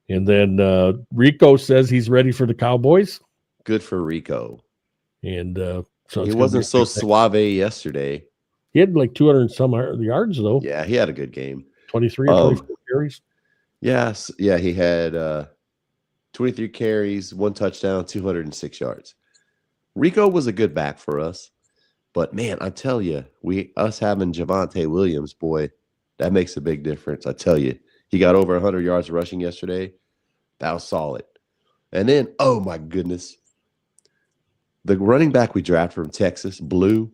Speaker 1: And then Rico says he's ready for the Cowboys.
Speaker 3: Good for Rico.
Speaker 1: And so
Speaker 3: He wasn't so suave yesterday.
Speaker 1: He had like 200 and some yards, though.
Speaker 3: Yeah, he had a good game.
Speaker 1: 23 or 24 carries.
Speaker 3: Yes. Yeah, he had 23 carries, 1 touchdown, 206 yards. Rico was a good back for us. But, man, I tell you, us having Javonte Williams, boy, that makes a big difference. I tell you, he got over 100 yards rushing yesterday. That was solid. And then, oh, my goodness, the running back we drafted from Texas, Blue,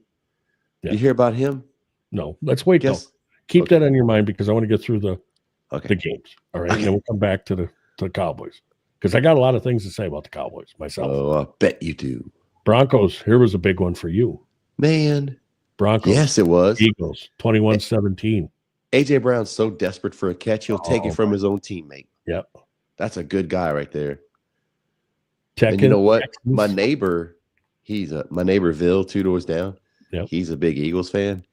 Speaker 3: you hear about him?
Speaker 1: No, let's wait, though. Keep that on your mind because I want to get through the games. All right, and then we'll come back to the Cowboys because I got a lot of things to say about the Cowboys myself.
Speaker 3: Oh, I bet you do.
Speaker 1: Broncos, here was a big one for you.
Speaker 3: Man.
Speaker 1: Broncos.
Speaker 3: Yes, it was.
Speaker 1: Eagles, 21-17.
Speaker 3: A.J. Brown's so desperate for a catch, he'll take it from his own teammate.
Speaker 1: Yep.
Speaker 3: That's a good guy right there.
Speaker 1: And
Speaker 3: you know what? My neighbor, my neighbor, Vil, 2 doors down.
Speaker 1: Yep.
Speaker 3: He's a big Eagles fan.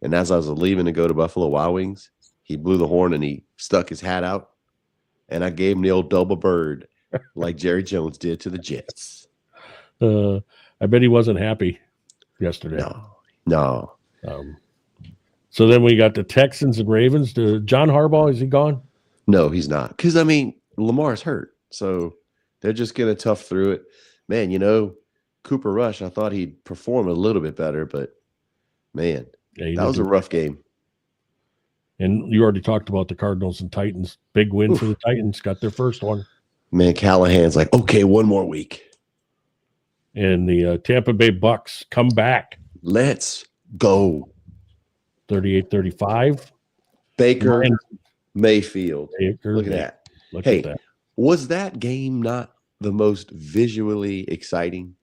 Speaker 3: And as I was leaving to go to Buffalo Wild Wings, he blew the horn and he stuck his hat out. And I gave him the old double bird like Jerry Jones did to the Jets.
Speaker 1: I bet he wasn't happy yesterday.
Speaker 3: No.
Speaker 1: So then we got the Texans and Ravens. John Harbaugh, is he gone?
Speaker 3: No, he's not. Because, I mean, Lamar's hurt. So they're just going to tough through it. Man, Cooper Rush, I thought he'd perform a little bit better. But, man, that was a rough game.
Speaker 1: And you already talked about the Cardinals and Titans. Big win for the Titans. Got their first one.
Speaker 3: Man, Callahan's like, okay, one more week.
Speaker 1: And the Tampa Bay Bucks come back.
Speaker 3: Let's go.
Speaker 1: 38-35.
Speaker 3: Baker Mayfield.
Speaker 1: Look
Speaker 3: at that.
Speaker 1: Look at that.
Speaker 3: Was that game not the most visually exciting?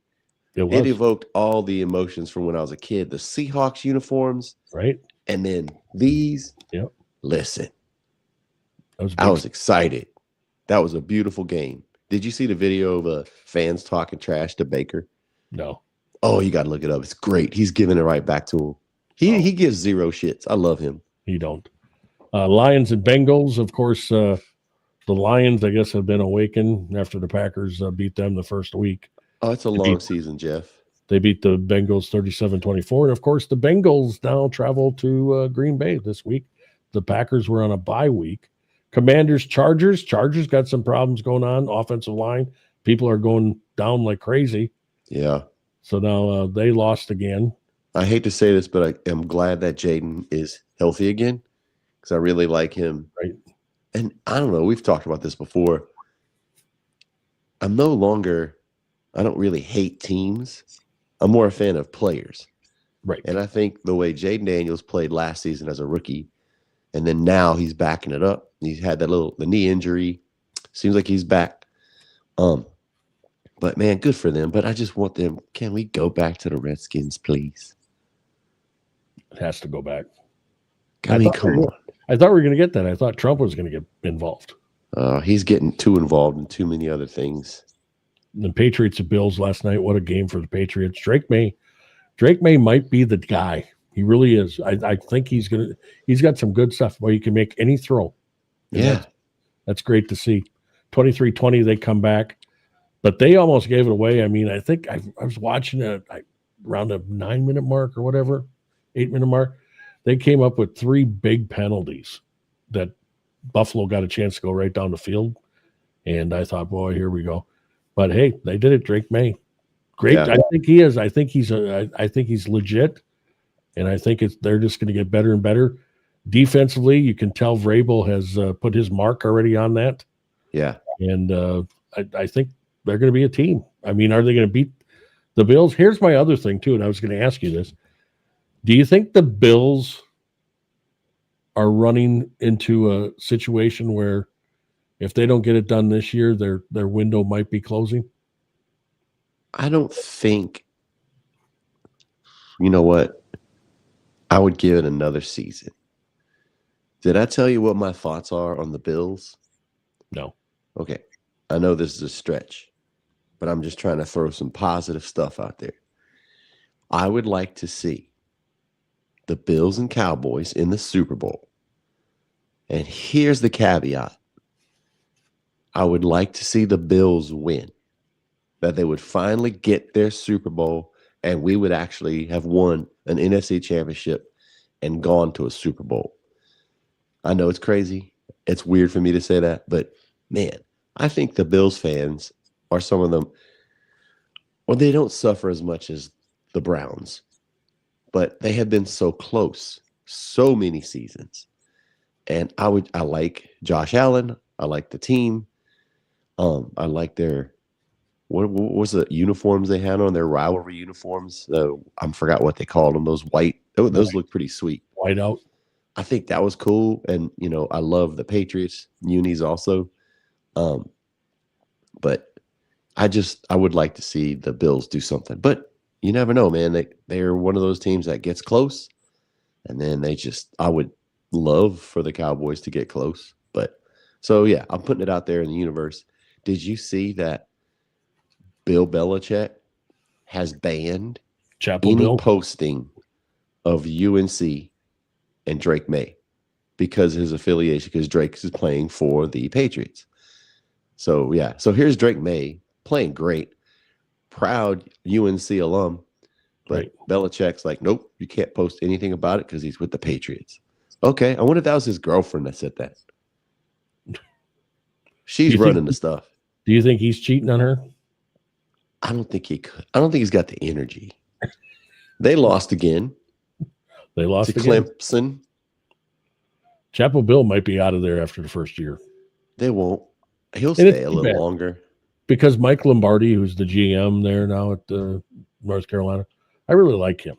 Speaker 1: It was.
Speaker 3: It evoked all the emotions from when I was a kid. The Seahawks uniforms.
Speaker 1: Right.
Speaker 3: And then these.
Speaker 1: Yep.
Speaker 3: Listen. I was excited. That was a beautiful game. Did you see the video of fans talking trash to Baker?
Speaker 1: No.
Speaker 3: Oh, you got to look it up. It's great. He's giving it right back to him. He gives zero shits. I love him.
Speaker 1: He don't. Lions and Bengals, of course, the Lions, I guess, have been awakened after the Packers beat them the first week.
Speaker 3: Oh, it's a long season, Jeff.
Speaker 1: They beat the Bengals 37-24. And, of course, the Bengals now travel to Green Bay this week. The Packers were on a bye week. Commanders, Chargers. Chargers got some problems going on. Offensive line. People are going down like crazy.
Speaker 3: Yeah.
Speaker 1: So now they lost again.
Speaker 3: I hate to say this, but I am glad that Jaden is healthy again because I really like him.
Speaker 1: Right.
Speaker 3: And I don't know. We've talked about this before. I don't really hate teams. I'm more a fan of players.
Speaker 1: Right.
Speaker 3: And I think the way Jaden Daniels played last season as a rookie, and then now he's backing it up. He's had the knee injury. Seems like he's back. But, man, good for them. But I just want them. Can we go back to the Redskins, please?
Speaker 1: It has to go back.
Speaker 3: I mean, come on.
Speaker 1: I thought we were going to get that. I thought Trump was going to get involved.
Speaker 3: He's getting too involved in too many other things.
Speaker 1: The Patriots and Bills last night. What a game for the Patriots. Drake May might be the guy. He really is. I think he's got some good stuff where he can make any throw.
Speaker 3: Yeah.
Speaker 1: That's great to see. 23-20, they come back. But they almost gave it away. I mean, I think I was watching it around a 9-minute mark or whatever, 8-minute mark. They came up with 3 big penalties that Buffalo got a chance to go right down the field. And I thought, boy, here we go. But, hey, they did it, Drake May. Great. Yeah. I think he is. I think he's legit. And I think they're just going to get better and better. Defensively, you can tell Vrabel has put his mark already on that.
Speaker 3: Yeah.
Speaker 1: And I think they're going to be a team. I mean, are they going to beat the Bills? Here's my other thing, too, and I was going to ask you this. Do you think the Bills are running into a situation where if they don't get it done this year, their window might be closing?
Speaker 3: I don't think. You know what? I would give it another season. Did I tell you what my thoughts are on the Bills?
Speaker 1: No.
Speaker 3: Okay. I know this is a stretch, but I'm just trying to throw some positive stuff out there. I would like to see the Bills and Cowboys in the Super Bowl. And here's the caveat. I would like to see the Bills win, that they would finally get their Super Bowl and we would actually have won an NFC championship and gone to a Super Bowl. I know it's crazy. It's weird for me to say that, but man, I think the Bills fans are some of them, well, they don't suffer as much as the Browns, but they have been so close so many seasons. And I like Josh Allen. I like the team. I like their, what was the uniforms they had on, their rivalry uniforms? I forgot what they called them. Those white, those look pretty sweet.
Speaker 1: White out.
Speaker 3: I think that was cool. And, I love the Patriots unis also. But I would like to see the Bills do something. But you never know, man. They're one of those teams that gets close. And then I would love for the Cowboys to get close. But so, yeah, I'm putting it out there in the universe. Did you see that Bill Belichick has banned
Speaker 1: Chapel
Speaker 3: any
Speaker 1: Bill.
Speaker 3: posting of UNC and Drake May because of his affiliation, because Drake is playing for the Patriots. So, yeah. So here's Drake May playing great, proud UNC alum. But
Speaker 1: Right.
Speaker 3: Belichick's like, nope, you can't post anything about it because he's with the Patriots. Okay. I wonder if that was his girlfriend that said that. She's running the stuff.
Speaker 1: Do you think he's cheating on her?
Speaker 3: I don't think he could. I don't think he's got the energy. They lost again.
Speaker 1: They lost
Speaker 3: to
Speaker 1: again.
Speaker 3: Clemson.
Speaker 1: Chapel Bill might be out of there after the first year.
Speaker 3: They won't. He'll stay a little longer.
Speaker 1: Because Mike Lombardi, who's the GM there now at North Carolina, I really like him.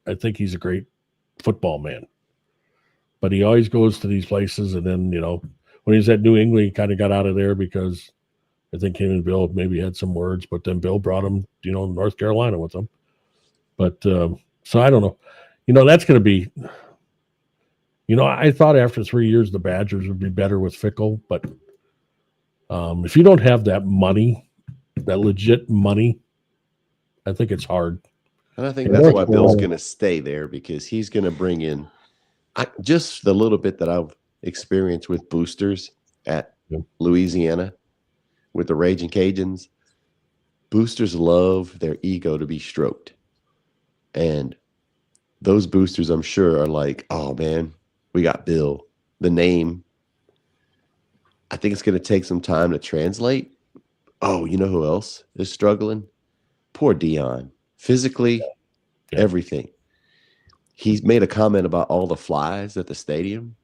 Speaker 1: I think he's a great football man. But he always goes to these places, and then, when he was at New England, he kind of got out of there because I think him and Bill maybe had some words, but then Bill brought him, North Carolina with him. But so I don't know. That's going to be, I thought after 3 years the Badgers would be better with Fickle, but if you don't have that money, that legit money, I think it's hard.
Speaker 3: And I think that's why Bill's going to stay there, because he's going to bring in just the little bit that I've experienced with boosters at Louisiana with the Raging Cajuns. Boosters love their ego to be stroked. And those boosters, I'm sure, are like, oh, man, we got Bill. The name, I think it's going to take some time to translate. Oh, you know who else is struggling? Poor Dion. Physically, everything. He's made a comment about all the flies at the stadium,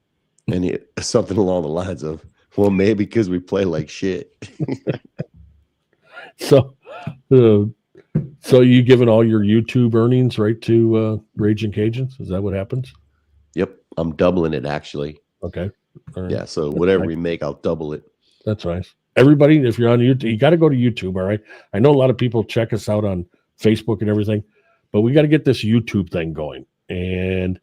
Speaker 3: and something along the lines of, well, maybe because we play like shit.
Speaker 1: So you giving all your YouTube earnings right to Raging Cajuns? Is that what happens?
Speaker 3: Yep. I'm doubling it, actually.
Speaker 1: Okay. All right.
Speaker 3: Yeah, so whatever we make, I'll double it.
Speaker 1: That's nice. Everybody, if you're on YouTube, you got to go to YouTube, all right? I know a lot of people check us out on Facebook and everything, but we got to get this YouTube thing going. And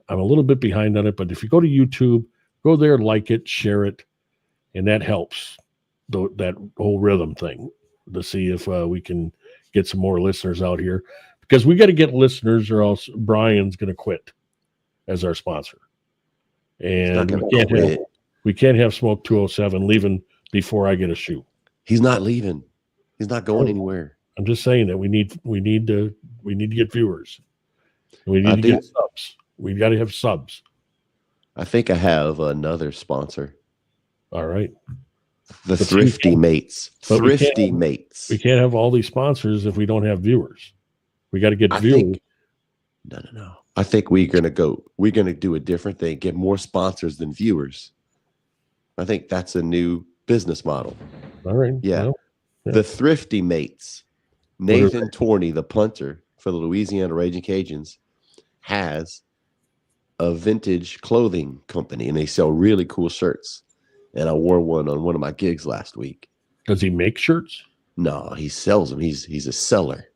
Speaker 1: I'm a little bit behind on it, but if you go to YouTube, go there, like it, share it, and that helps that whole rhythm thing to see if we can get some more listeners out here, because we got to get listeners or else Brian's going to quit as our sponsor. And we can't have Smoke 207 leaving before I get a shoe.
Speaker 3: He's not leaving. He's not going anywhere.
Speaker 1: I'm just saying that we need to get viewers. We need to get subs. We got to have subs.
Speaker 3: I think I have another sponsor.
Speaker 1: All right.
Speaker 3: The Thrifty Mates. Thrifty Mates.
Speaker 1: We can't have all these sponsors if we don't have viewers. We got to get viewers.
Speaker 3: No. I think we're going to do a different thing, get more sponsors than viewers. I think that's a new business model.
Speaker 1: All right.
Speaker 3: Yeah. Well, yeah. The Thrifty Mates. Nathan Torney, the punter for the Louisiana Raging Cajuns, has a vintage clothing company, and they sell really cool shirts. and I wore one on one of my gigs last week.
Speaker 1: Does he make shirts?
Speaker 3: No, he sells them. He's a seller.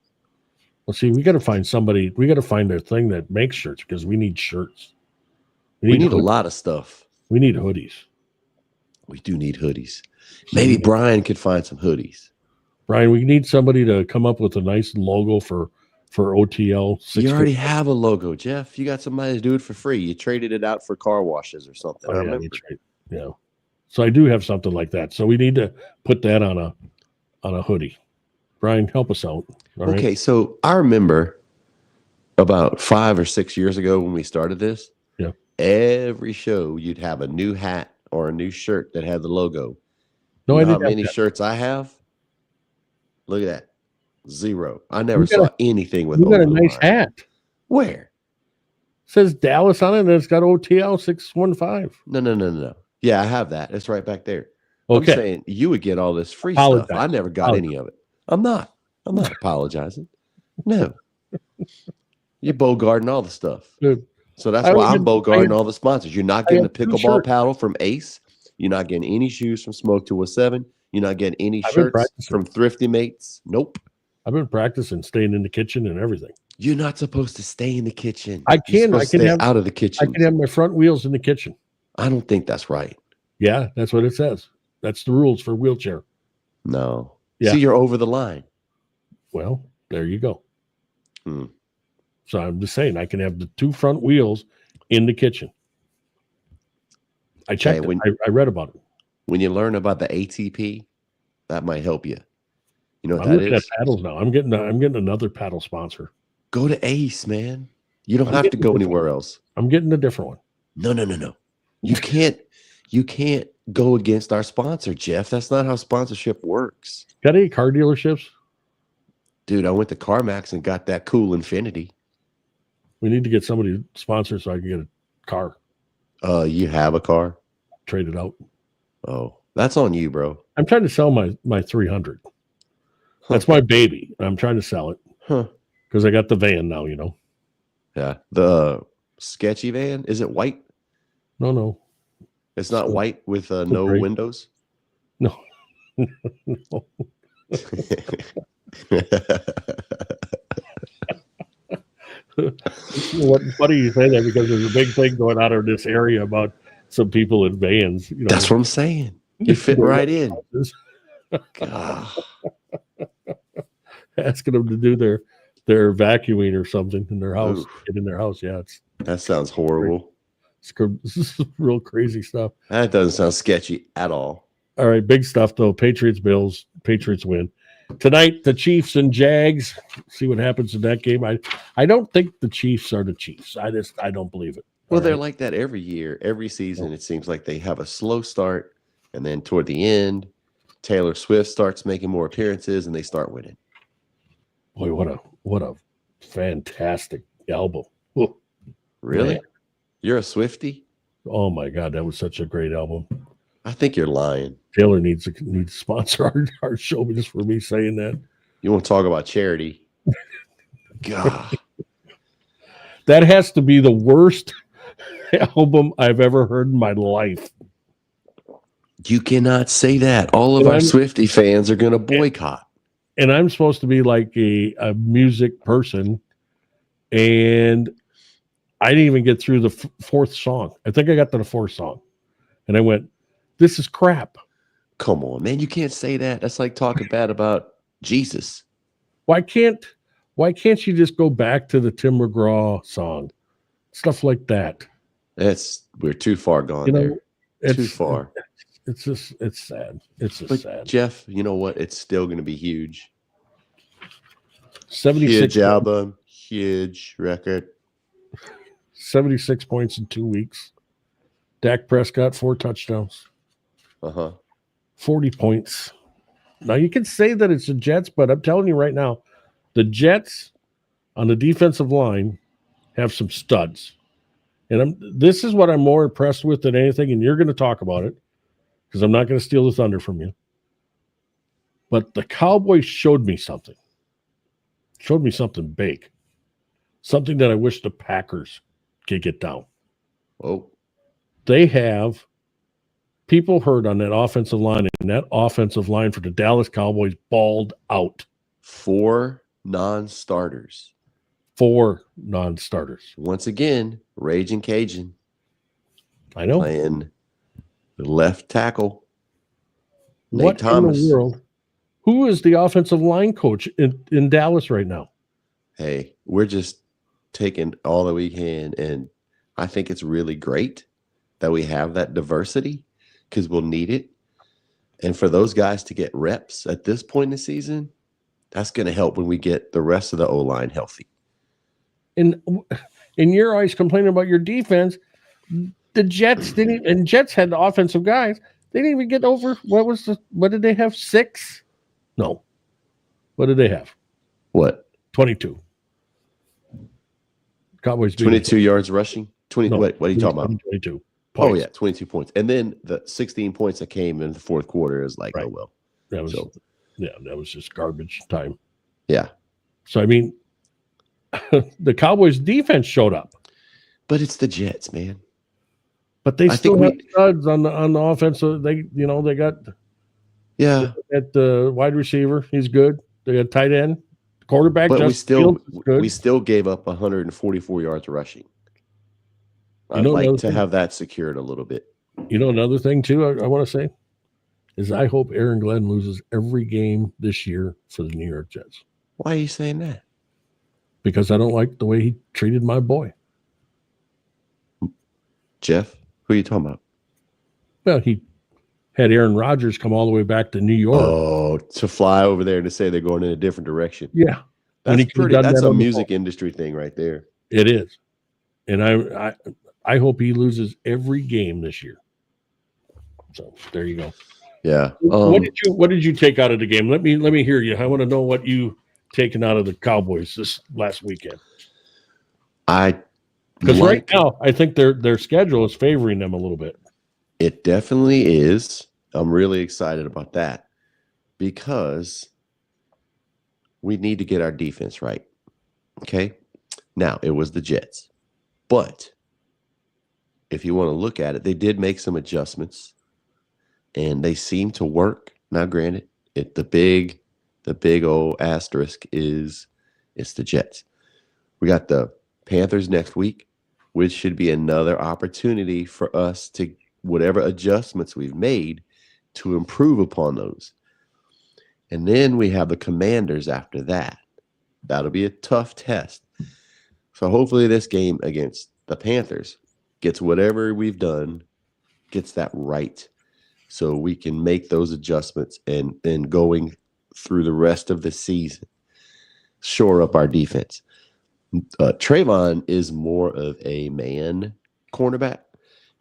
Speaker 1: Well, see, we got to find somebody. We got to find a thing that makes shirts because we need shirts.
Speaker 3: We need a lot of stuff.
Speaker 1: We need hoodies.
Speaker 3: We do need hoodies. Maybe Brian could find some hoodies.
Speaker 1: Brian, we need somebody to come up with a nice logo for OTL.
Speaker 3: You already have a logo, Jeff. You got somebody to do it for free. You traded it out for car washes or something. I remember.
Speaker 1: Yeah. So I do have something like that. So we need to put that on a hoodie. Brian, help us out. All
Speaker 3: okay,
Speaker 1: right?
Speaker 3: So I remember about 5 or 6 years ago when we started this.
Speaker 1: Yeah.
Speaker 3: Every show you'd have a new hat or a new shirt that had the logo.
Speaker 1: No,
Speaker 3: you
Speaker 1: I
Speaker 3: know
Speaker 1: didn't
Speaker 3: how many
Speaker 1: have that.
Speaker 3: shirts I have? Look at that. 0. I never saw anything with
Speaker 1: you got a
Speaker 3: over the
Speaker 1: nice
Speaker 3: line.
Speaker 1: hat.
Speaker 3: Where?
Speaker 1: It says Dallas on it, and it's got OTL 615.
Speaker 3: No. Yeah, I have that. It's right back there.
Speaker 1: Okay.
Speaker 3: I'm saying you would get all this free
Speaker 1: Apologize.
Speaker 3: stuff. I never got any of it. I'm not apologizing. No. You're bogarting all the stuff.
Speaker 1: Good.
Speaker 3: So that's why I'm bogarting all the sponsors. You're not getting a pickleball paddle from Ace. You're not getting any shoes from Smoke 207. You're not getting any shirts from Thrifty Mates. Nope.
Speaker 1: I've been practicing staying in the kitchen and everything.
Speaker 3: You're not supposed to stay in the kitchen.
Speaker 1: I can
Speaker 3: stay out of the kitchen.
Speaker 1: I can have my front wheels in the kitchen.
Speaker 3: I don't think that's right.
Speaker 1: Yeah, that's what it says. That's the rules for wheelchair.
Speaker 3: No.
Speaker 1: Yeah.
Speaker 3: See, you're over the line.
Speaker 1: Well, there you go. So I'm just saying I can have the 2 front wheels in the kitchen. I checked it. I read about it.
Speaker 3: When you learn about the ATP, that might help you. You know what
Speaker 1: I'm
Speaker 3: that
Speaker 1: looking
Speaker 3: is?
Speaker 1: at paddles now. I'm getting another paddle sponsor.
Speaker 3: Go to Ace, man. You don't have to go anywhere else.
Speaker 1: I'm getting a different one.
Speaker 3: No. You can't go against our sponsor, Jeff. That's not how sponsorship works.
Speaker 1: Got any car dealerships?
Speaker 3: Dude, I went to CarMax and got that cool Infinity.
Speaker 1: We need to get somebody to sponsor so I can get a car.
Speaker 3: You have a car?
Speaker 1: Trade it out.
Speaker 3: Oh, that's on you, bro.
Speaker 1: I'm trying to sell my 300. That's my baby. I'm trying to sell it. Because I got the van now, you know.
Speaker 3: Yeah. The sketchy van, is it white?
Speaker 1: No.
Speaker 3: It's not white with no windows?
Speaker 1: No. No. What funny you say that because there's a big thing going on in this area about some people in vans. You know,
Speaker 3: that's what I'm saying. You fit right in.
Speaker 1: Asking them to do their vacuuming or something in their house. Get in their house. Yeah,
Speaker 3: that sounds horrible.
Speaker 1: This is real crazy stuff.
Speaker 3: That doesn't sound sketchy at all.
Speaker 1: All right, big stuff though. Patriots, Bills. Patriots win tonight. The Chiefs and Jags. See what happens in that game. I don't think the Chiefs are the Chiefs. I don't believe it.
Speaker 3: Well, they're like that every year, every season. It seems like they have a slow start, and then toward the end, Taylor Swift starts making more appearances, and they start winning.
Speaker 1: Boy, what a fantastic album! Ooh,
Speaker 3: really?
Speaker 1: Man.
Speaker 3: You're a Swiftie?
Speaker 1: Oh my God, that was such a great album.
Speaker 3: I think you're lying.
Speaker 1: Taylor needs to sponsor our show just for me saying that.
Speaker 3: You want to talk about charity? God,
Speaker 1: that has to be the worst album I've ever heard in my life.
Speaker 3: You cannot say that. All of our Swiftie fans are going to boycott.
Speaker 1: And I'm supposed to be like a music person, and I didn't even get through the 4th song. I think I got to the 4th song, and I went, "This is crap."
Speaker 3: Come on, man! You can't say that. That's like talking bad about Jesus.
Speaker 1: Why can't you just go back to the Tim McGraw song, stuff like that?
Speaker 3: We're too far gone there. Too far.
Speaker 1: It's sad. It's sad.
Speaker 3: Jeff, you know what? It's still going to be huge.
Speaker 1: 76
Speaker 3: huge album, huge record.
Speaker 1: 76 points in 2 weeks. Dak Prescott 4 touchdowns. 40 points. Now you can say that it's the Jets, but I'm telling you right now, the Jets on the defensive line have some studs. And this is what I'm more impressed with than anything, and you're going to talk about it because I'm not going to steal the thunder from you. But the Cowboys showed me something. Showed me something big. Something that I wish the Packers could get down.
Speaker 3: Oh.
Speaker 1: They have people hurt on that offensive line, and that offensive line for the Dallas Cowboys balled out.
Speaker 3: 4 non-starters.
Speaker 1: 4 non-starters.
Speaker 3: Once again, Raging Cajun
Speaker 1: I know.
Speaker 3: playing left tackle.
Speaker 1: What
Speaker 3: Nate Thomas.
Speaker 1: in the world? Who is the offensive line coach in Dallas right now?
Speaker 3: Hey, we're just taking all that we can, and I think it's really great that we have that diversity because we'll need it. And for those guys to get reps at this point in the season, that's going to help when we get the rest of the O-line healthy.
Speaker 1: In your eyes, complaining about your defense, the Jets didn't, and Jets had the offensive guys. They didn't even get over. What did they have? 6? No. What did they have?
Speaker 3: What?
Speaker 1: 22. Cowboys
Speaker 3: 22 yards rushing? 20.
Speaker 1: No,
Speaker 3: what are you talking about?
Speaker 1: 22
Speaker 3: Oh,
Speaker 1: points.
Speaker 3: yeah, 22 points. And then the 16 points that came in the fourth quarter is like,
Speaker 1: Right.
Speaker 3: oh, well.
Speaker 1: That was
Speaker 3: So-
Speaker 1: that was just garbage time.
Speaker 3: Yeah.
Speaker 1: So I mean, the Cowboys defense showed up,
Speaker 3: But it's the Jets, man.
Speaker 1: but they
Speaker 3: I
Speaker 1: still
Speaker 3: think
Speaker 1: have studs on the offense. So they got
Speaker 3: Yeah.
Speaker 1: at the wide receiver. He's good. They got tight end, quarterback.
Speaker 3: But
Speaker 1: Justin Fields is good.
Speaker 3: we still gave up 144 yards rushing. I'd
Speaker 1: know
Speaker 3: like
Speaker 1: another
Speaker 3: to
Speaker 1: thing?
Speaker 3: have that secured a little bit.
Speaker 1: Another thing too, I want to say is I hope Aaron Glenn loses every game this year for the New York Jets
Speaker 3: Why are you saying that?
Speaker 1: because I don't like the way he treated my boy.
Speaker 3: Jeff, who are you talking about?
Speaker 1: Well, he had Aaron Rodgers come all the way back to New York.
Speaker 3: Oh, to fly over there and to say they're going in a different direction.
Speaker 1: Yeah, when he
Speaker 3: That's
Speaker 1: could've done
Speaker 3: that's
Speaker 1: that
Speaker 3: a
Speaker 1: on the
Speaker 3: music industry thing right there.
Speaker 1: it is, and I hope he loses every game this year. So there you go.
Speaker 3: Yeah.
Speaker 1: What did you take out of the game? Let me hear you. I want to know what you taken out of the Cowboys this last weekend. Because right now I think their schedule is favoring them a little bit.
Speaker 3: It definitely is. I'm really excited about that because we need to get our defense right. Okay. Now, it was the Jets. But if you want to look at it, they did make some adjustments and they seem to work. Now, granted, the big old asterisk is it's the Jets. We got the Panthers next week, which should be another opportunity for us to, whatever adjustments we've made, to improve upon those. And then we have the Commanders after that. That'll be a tough test. So hopefully this game against the Panthers gets whatever we've done, gets that right, so we can make those adjustments and then going through the rest of the season, shore up our defense. Trayvon is more of a man cornerback,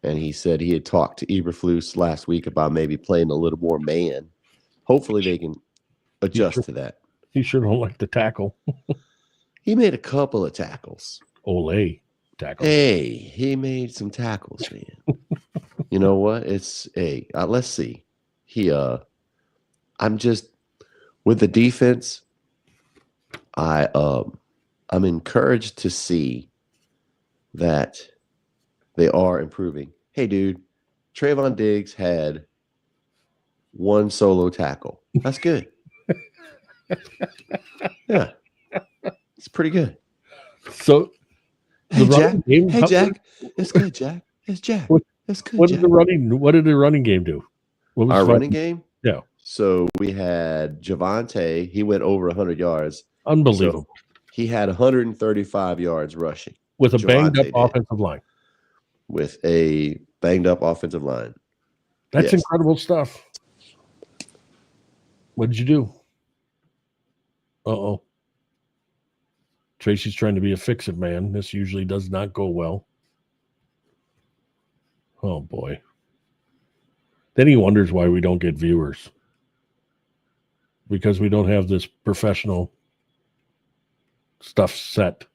Speaker 3: and he said he had talked to Eberflus last week about maybe playing a little more man. Hopefully they can adjust to that.
Speaker 1: He sure don't like the tackle.
Speaker 3: He made a couple of tackles.
Speaker 1: Olay tackle.
Speaker 3: Hey, he made some tackles, man. You know what? It's let's see. I'm just with the defense. I'm encouraged to see that they are improving. Hey, dude, Trayvon Diggs had 1 solo tackle. That's good. Yeah, it's pretty good.
Speaker 1: So
Speaker 3: Hey, Jack.
Speaker 1: running game-
Speaker 3: Hey, Jack. It's good, Jack. It's Jack.
Speaker 1: What-
Speaker 3: It's good,
Speaker 1: What
Speaker 3: Jack.
Speaker 1: did the running game do? What was
Speaker 3: Our
Speaker 1: fun?
Speaker 3: running game?
Speaker 1: Yeah.
Speaker 3: So we had Javante. He went over 100 yards.
Speaker 1: Unbelievable.
Speaker 3: So he had 135 yards rushing
Speaker 1: With a banged up
Speaker 3: Javante did.
Speaker 1: offensive line.
Speaker 3: with a banged up offensive line.
Speaker 1: That's
Speaker 3: Yes.
Speaker 1: incredible stuff. What did you do? Uh-oh. Tracy's trying to be a fix-it man. This usually does not go well. Oh, boy. Then he wonders why we don't get viewers. Because we don't have this professional stuff set.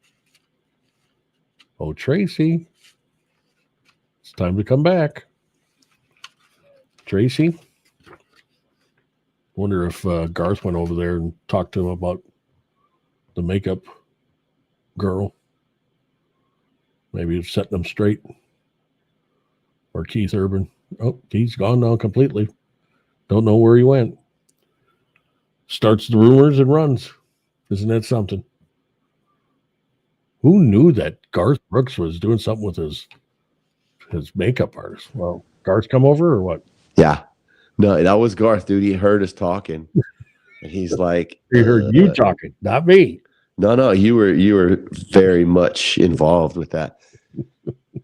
Speaker 1: Oh, Tracy. It's time to come back. Tracy. Wonder if Garth went over there and talked to him about the makeup girl. Maybe it's setting them straight. Or Keith Urban. Oh, he's gone now completely. Don't know where he went. Starts the rumors and runs. Isn't that something? Who knew that Garth Brooks was doing something with his makeup artist? Well, Garth come over or what?
Speaker 3: Yeah. No, that was Garth, dude. He heard us talking. And he's like,
Speaker 1: He heard you talking, not me.
Speaker 3: no, you were very much involved with that.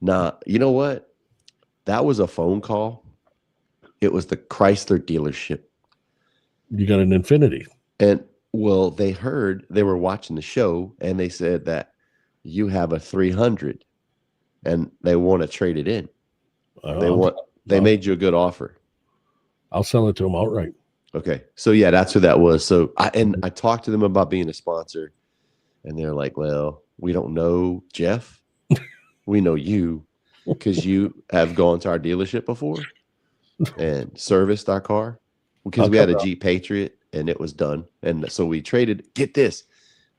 Speaker 3: Nah, you know what? That was a phone call. It was the Chrysler dealership.
Speaker 1: You got an Infinity.
Speaker 3: And well, they were watching the show and they said that you have a 300 and they want to trade it in. They made you a good offer.
Speaker 1: I'll sell it to them outright.
Speaker 3: Okay. So yeah, that's who that was. So I talked to them about being a sponsor and they're like, well, we don't know Jeff. We know you because you have gone to our dealership before and serviced our car because we had a Jeep Patriot and it was done. And so we traded. Get this.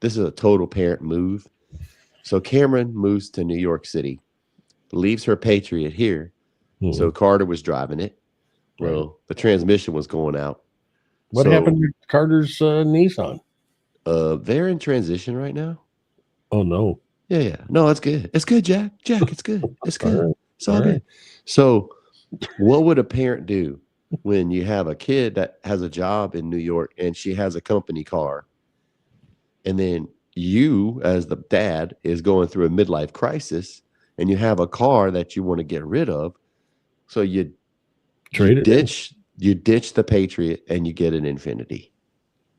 Speaker 3: This is a total parent move. So Cameron moves to New York City, leaves her Patriot here. Mm-hmm. So Carter was driving it. Well, the transmission was going out.
Speaker 1: What happened to Carter's Nissan?
Speaker 3: They're in transition right now.
Speaker 1: Oh, no.
Speaker 3: Yeah. No, it's good. It's good, Jack. Jack, it's good. It's good. Right. It's all good. Right. So what would a parent do when you have a kid that has a job in New York and she has a company car and then you as the dad is going through a midlife crisis and you have a car that you want to get rid of? So you ditch the Patriot and you get an Infinity.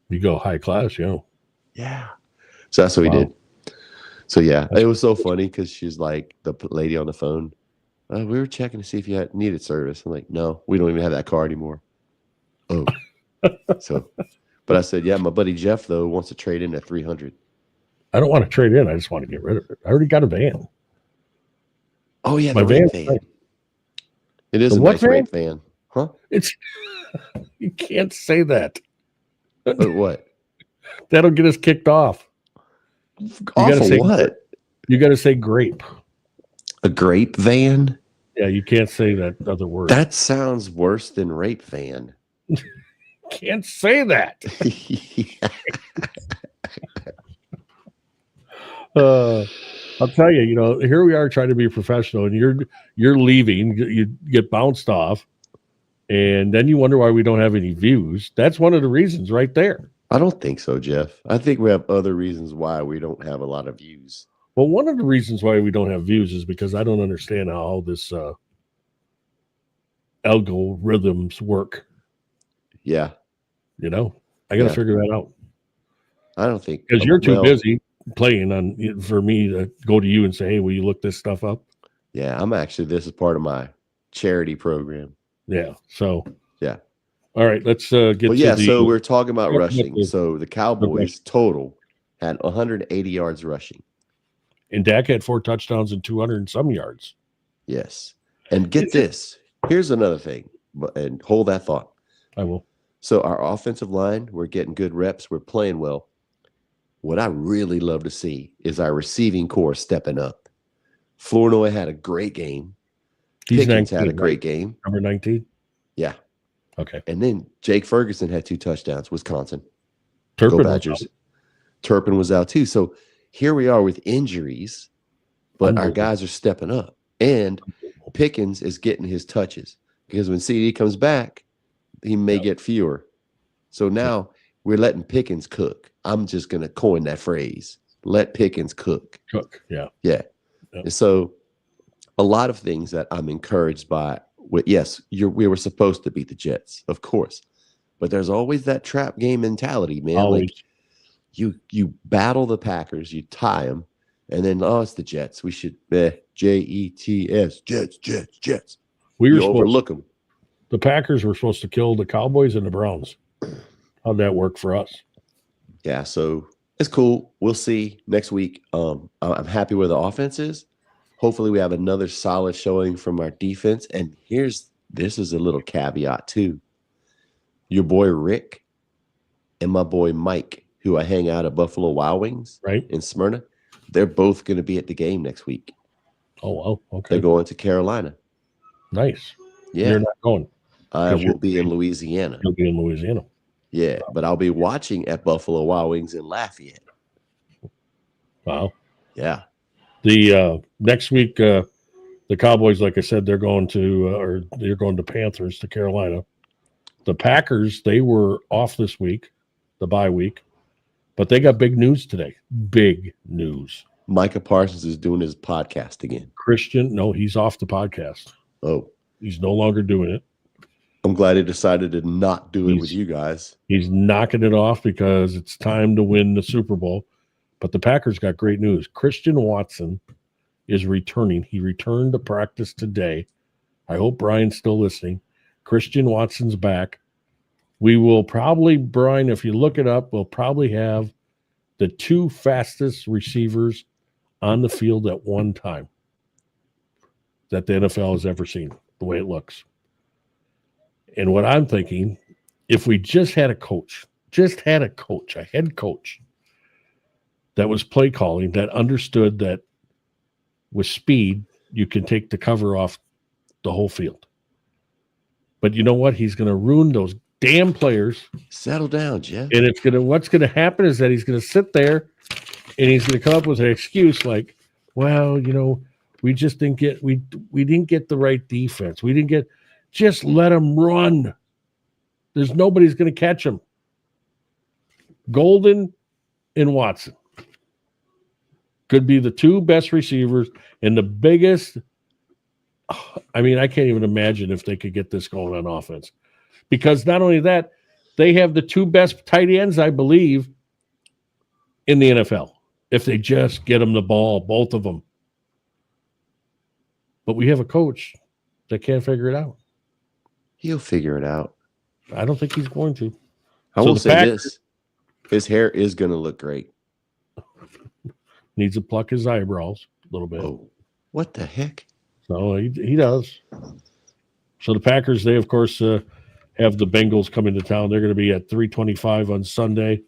Speaker 1: You go high class,
Speaker 3: Yeah. So that's what we did. So yeah, it was so funny because she's like the lady on the phone. We were checking to see if you needed service. I'm like, no, we don't even have that car anymore. Oh, but I said, yeah, my buddy Jeff though wants to trade in at 300.
Speaker 1: I don't want to trade in. I just want to get rid of it. I already got a van.
Speaker 3: Oh yeah,
Speaker 1: my
Speaker 3: van.
Speaker 1: Right.
Speaker 3: It is a nice rape van, huh?
Speaker 1: It's you can't say that.
Speaker 3: What?
Speaker 1: That'll get us kicked off.
Speaker 3: What?
Speaker 1: You got to say grape.
Speaker 3: A grape van?
Speaker 1: Yeah, you can't say that other word.
Speaker 3: That sounds worse than rape van.
Speaker 1: Can't say that. I'll tell you, here we are trying to be professional, and you're leaving. You get bounced off, and then you wonder why we don't have any views. That's one of the reasons, right there.
Speaker 3: I don't think so, Jeff. I think we have other reasons why we don't have a lot of views.
Speaker 1: Well, one of the reasons why we don't have views is because I don't understand how all this algorithms work.
Speaker 3: Yeah.
Speaker 1: I got to figure that out.
Speaker 3: I don't think.
Speaker 1: Because you're too busy playing for me to go to you and say, hey, will you look this stuff up?
Speaker 3: Yeah, this is part of my charity program.
Speaker 1: Yeah. So.
Speaker 3: Yeah.
Speaker 1: All right, let's get to
Speaker 3: so we're talking about rushing. So the Cowboys total had 180 yards rushing.
Speaker 1: And Dak had 4 touchdowns and 200 and some yards.
Speaker 3: Yes. And get this. Here's another thing. And hold that thought.
Speaker 1: I will.
Speaker 3: So our offensive line, we're getting good reps. We're playing well. What I really love to see is our receiving core stepping up. Flournoy had a great game. Pickens had a great game.
Speaker 1: Number 19?
Speaker 3: Yeah.
Speaker 1: Okay.
Speaker 3: And then Jake Ferguson had 2 touchdowns. Wisconsin.
Speaker 1: Turpin
Speaker 3: Go Badgers. Turpin was out too. So here we are with injuries, but our guys are stepping up. And Pickens is getting his touches because when CD comes back, he may get fewer. So now we're letting Pickens cook. I'm just going to coin that phrase. Let Pickens cook.
Speaker 1: Cook, yeah.
Speaker 3: Yeah. And so a lot of things that I'm encouraged by. Yes, we were supposed to beat the Jets, of course. But there's always that trap game mentality, man.
Speaker 1: Always.
Speaker 3: Like you battle the Packers, you tie them, and then, it's the Jets. We should Jets, Jets.
Speaker 1: We
Speaker 3: overlook them.
Speaker 1: The Packers were supposed to kill the Cowboys and the Browns. How'd that work for us?
Speaker 3: Yeah, so it's cool. We'll see next week. I'm happy where the offense is. Hopefully we have another solid showing from our defense. And this is a little caveat too. Your boy Rick and my boy Mike, who I hang out at Buffalo Wild Wings in Smyrna, they're both going to be at the game next week.
Speaker 1: Oh, wow. Okay.
Speaker 3: They're going to Carolina.
Speaker 1: Nice.
Speaker 3: Yeah,
Speaker 1: You're not going.
Speaker 3: I
Speaker 1: 'Cause
Speaker 3: will be in Louisiana.
Speaker 1: You'll be in Louisiana.
Speaker 3: Yeah, but I'll be watching at Buffalo Wild Wings in Lafayette.
Speaker 1: Wow.
Speaker 3: Yeah.
Speaker 1: The next week, the Cowboys, like I said, they're going to Panthers to Carolina. The Packers, they were off this week, the bye week, but they got big news today. Big news.
Speaker 3: Micah Parsons is doing his podcast again.
Speaker 1: Christian, no, he's off the podcast.
Speaker 3: Oh,
Speaker 1: He's no longer doing it.
Speaker 3: I'm glad he decided to not do it with you guys.
Speaker 1: He's knocking it off because it's time to win the Super Bowl. But the Packers got great news. Christian Watson is returning. He returned to practice today. I hope Brian's still listening. Christian Watson's back. We will probably, Brian, if you look it up, we'll probably have the 2 fastest receivers on the field at one time that the NFL has ever seen, the way it looks. And what I'm thinking, if we just had a head coach that was play calling, that understood that with speed, you can take the cover off the whole field. But you know what? He's going to ruin those damn players.
Speaker 3: Settle down, Jeff.
Speaker 1: And what's going to happen is that he's going to sit there and he's going to come up with an excuse like, well, we just didn't get we didn't get the right defense. We didn't get. Just let him run. There's nobody's going to catch him. Golden and Watson could be the 2 best receivers and the biggest. I mean, I can't even imagine if they could get this going on offense. Because not only that, they have the 2 best tight ends, I believe, in the NFL. If they just get them the ball, both of them. But we have a coach that can't figure it out.
Speaker 3: He'll figure it out.
Speaker 1: I don't think he's going to.
Speaker 3: I will say this. His hair is going to look great.
Speaker 1: Needs to pluck his eyebrows a little bit.
Speaker 3: Oh, what the heck?
Speaker 1: So he does. So the Packers, they, of course, have the Bengals coming to town. They're going to be at 3:25 on Sunday.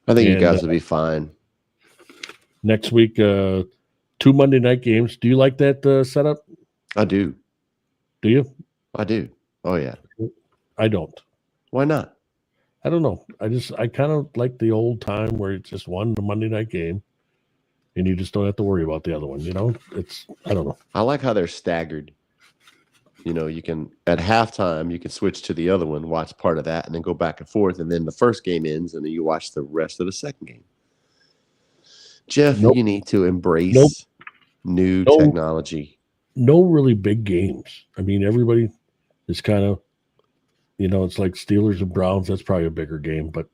Speaker 3: I think you guys will be fine.
Speaker 1: Next week, 2 Monday night games. Do you like that setup?
Speaker 3: I do.
Speaker 1: Do you?
Speaker 3: I do. Oh, yeah.
Speaker 1: I don't.
Speaker 3: Why not?
Speaker 1: I don't know. I kind of like the old time where it's just one Monday night game and you just don't have to worry about the other one. I don't know.
Speaker 3: I like how they're staggered. You can, at halftime, you can switch to the other one, watch part of that, and then go back and forth. And then the first game ends, and then you watch the rest of the second game. Jeff, you need to embrace new technology.
Speaker 1: No really big games. I mean, everybody is kind of, it's like Steelers and Browns. That's probably a bigger game. But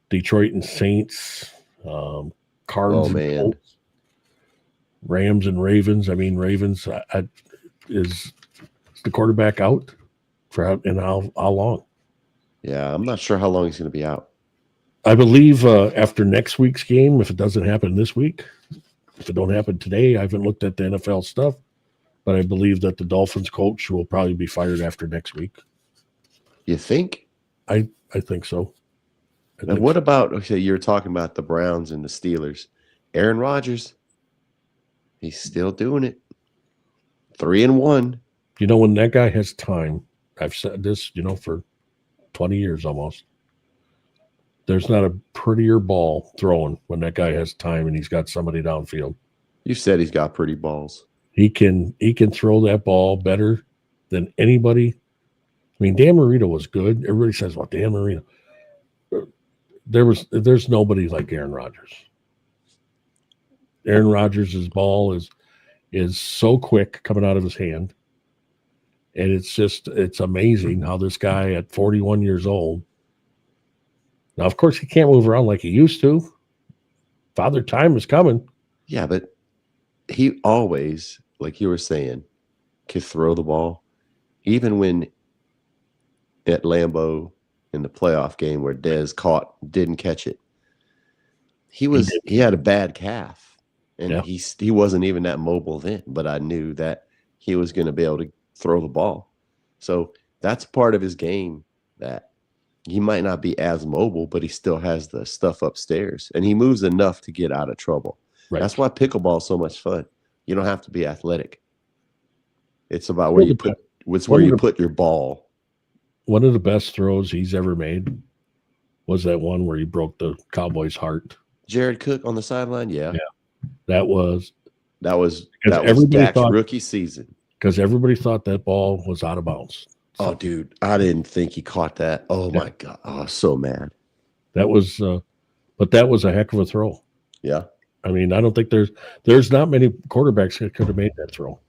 Speaker 1: Detroit and Saints, Cards and Colts, Rams and Ravens. I mean, Ravens is the quarterback out for how long?
Speaker 3: Yeah, I'm not sure how long he's going to be out.
Speaker 1: I believe after next week's game, if it doesn't happen this week, if it don't happen today, I haven't looked at the NFL stuff, but I believe that the Dolphins coach will probably be fired after next week.
Speaker 3: You think?
Speaker 1: I think so.
Speaker 3: And what about, okay, you're talking about the Browns and the Steelers. Aaron Rodgers, he's still doing it. 3-1.
Speaker 1: When that guy has time, I've said this, for 20 years almost. There's not a prettier ball thrown when that guy has time and he's got somebody downfield.
Speaker 3: You said he's got pretty balls.
Speaker 1: He can throw that ball better than anybody. I mean, Dan Marino was good. Everybody says, well, Dan Marino. There's nobody like Aaron Rodgers. Aaron Rodgers' ball is so quick coming out of his hand. And it's amazing how this guy at 41 years old. Now, of course, he can't move around like he used to. Father Time is coming.
Speaker 3: Yeah, but he always, like you were saying, could throw the ball. Even when at Lambeau in the playoff game where Dez didn't catch it. He had a bad calf. And he wasn't even that mobile then, but I knew that he was going to be able to throw the ball. So that's part of his game, that he might not be as mobile, but he still has the stuff upstairs, and he moves enough to get out of trouble. Right. That's why pickleball is so much fun. You don't have to be athletic. It's about where you it's where you put your ball.
Speaker 1: One of the best throws he's ever made was that one where he broke the Cowboys' heart.
Speaker 3: Jared Cook on the sideline, yeah.
Speaker 1: That was
Speaker 3: Dak's rookie season.
Speaker 1: Because everybody thought that ball was out of bounds.
Speaker 3: Oh, dude, I didn't think he caught that. Oh my God, I was so mad.
Speaker 1: That was, but that was a heck of a throw.
Speaker 3: Yeah.
Speaker 1: I mean, I don't think there's not many quarterbacks that could have made that throw.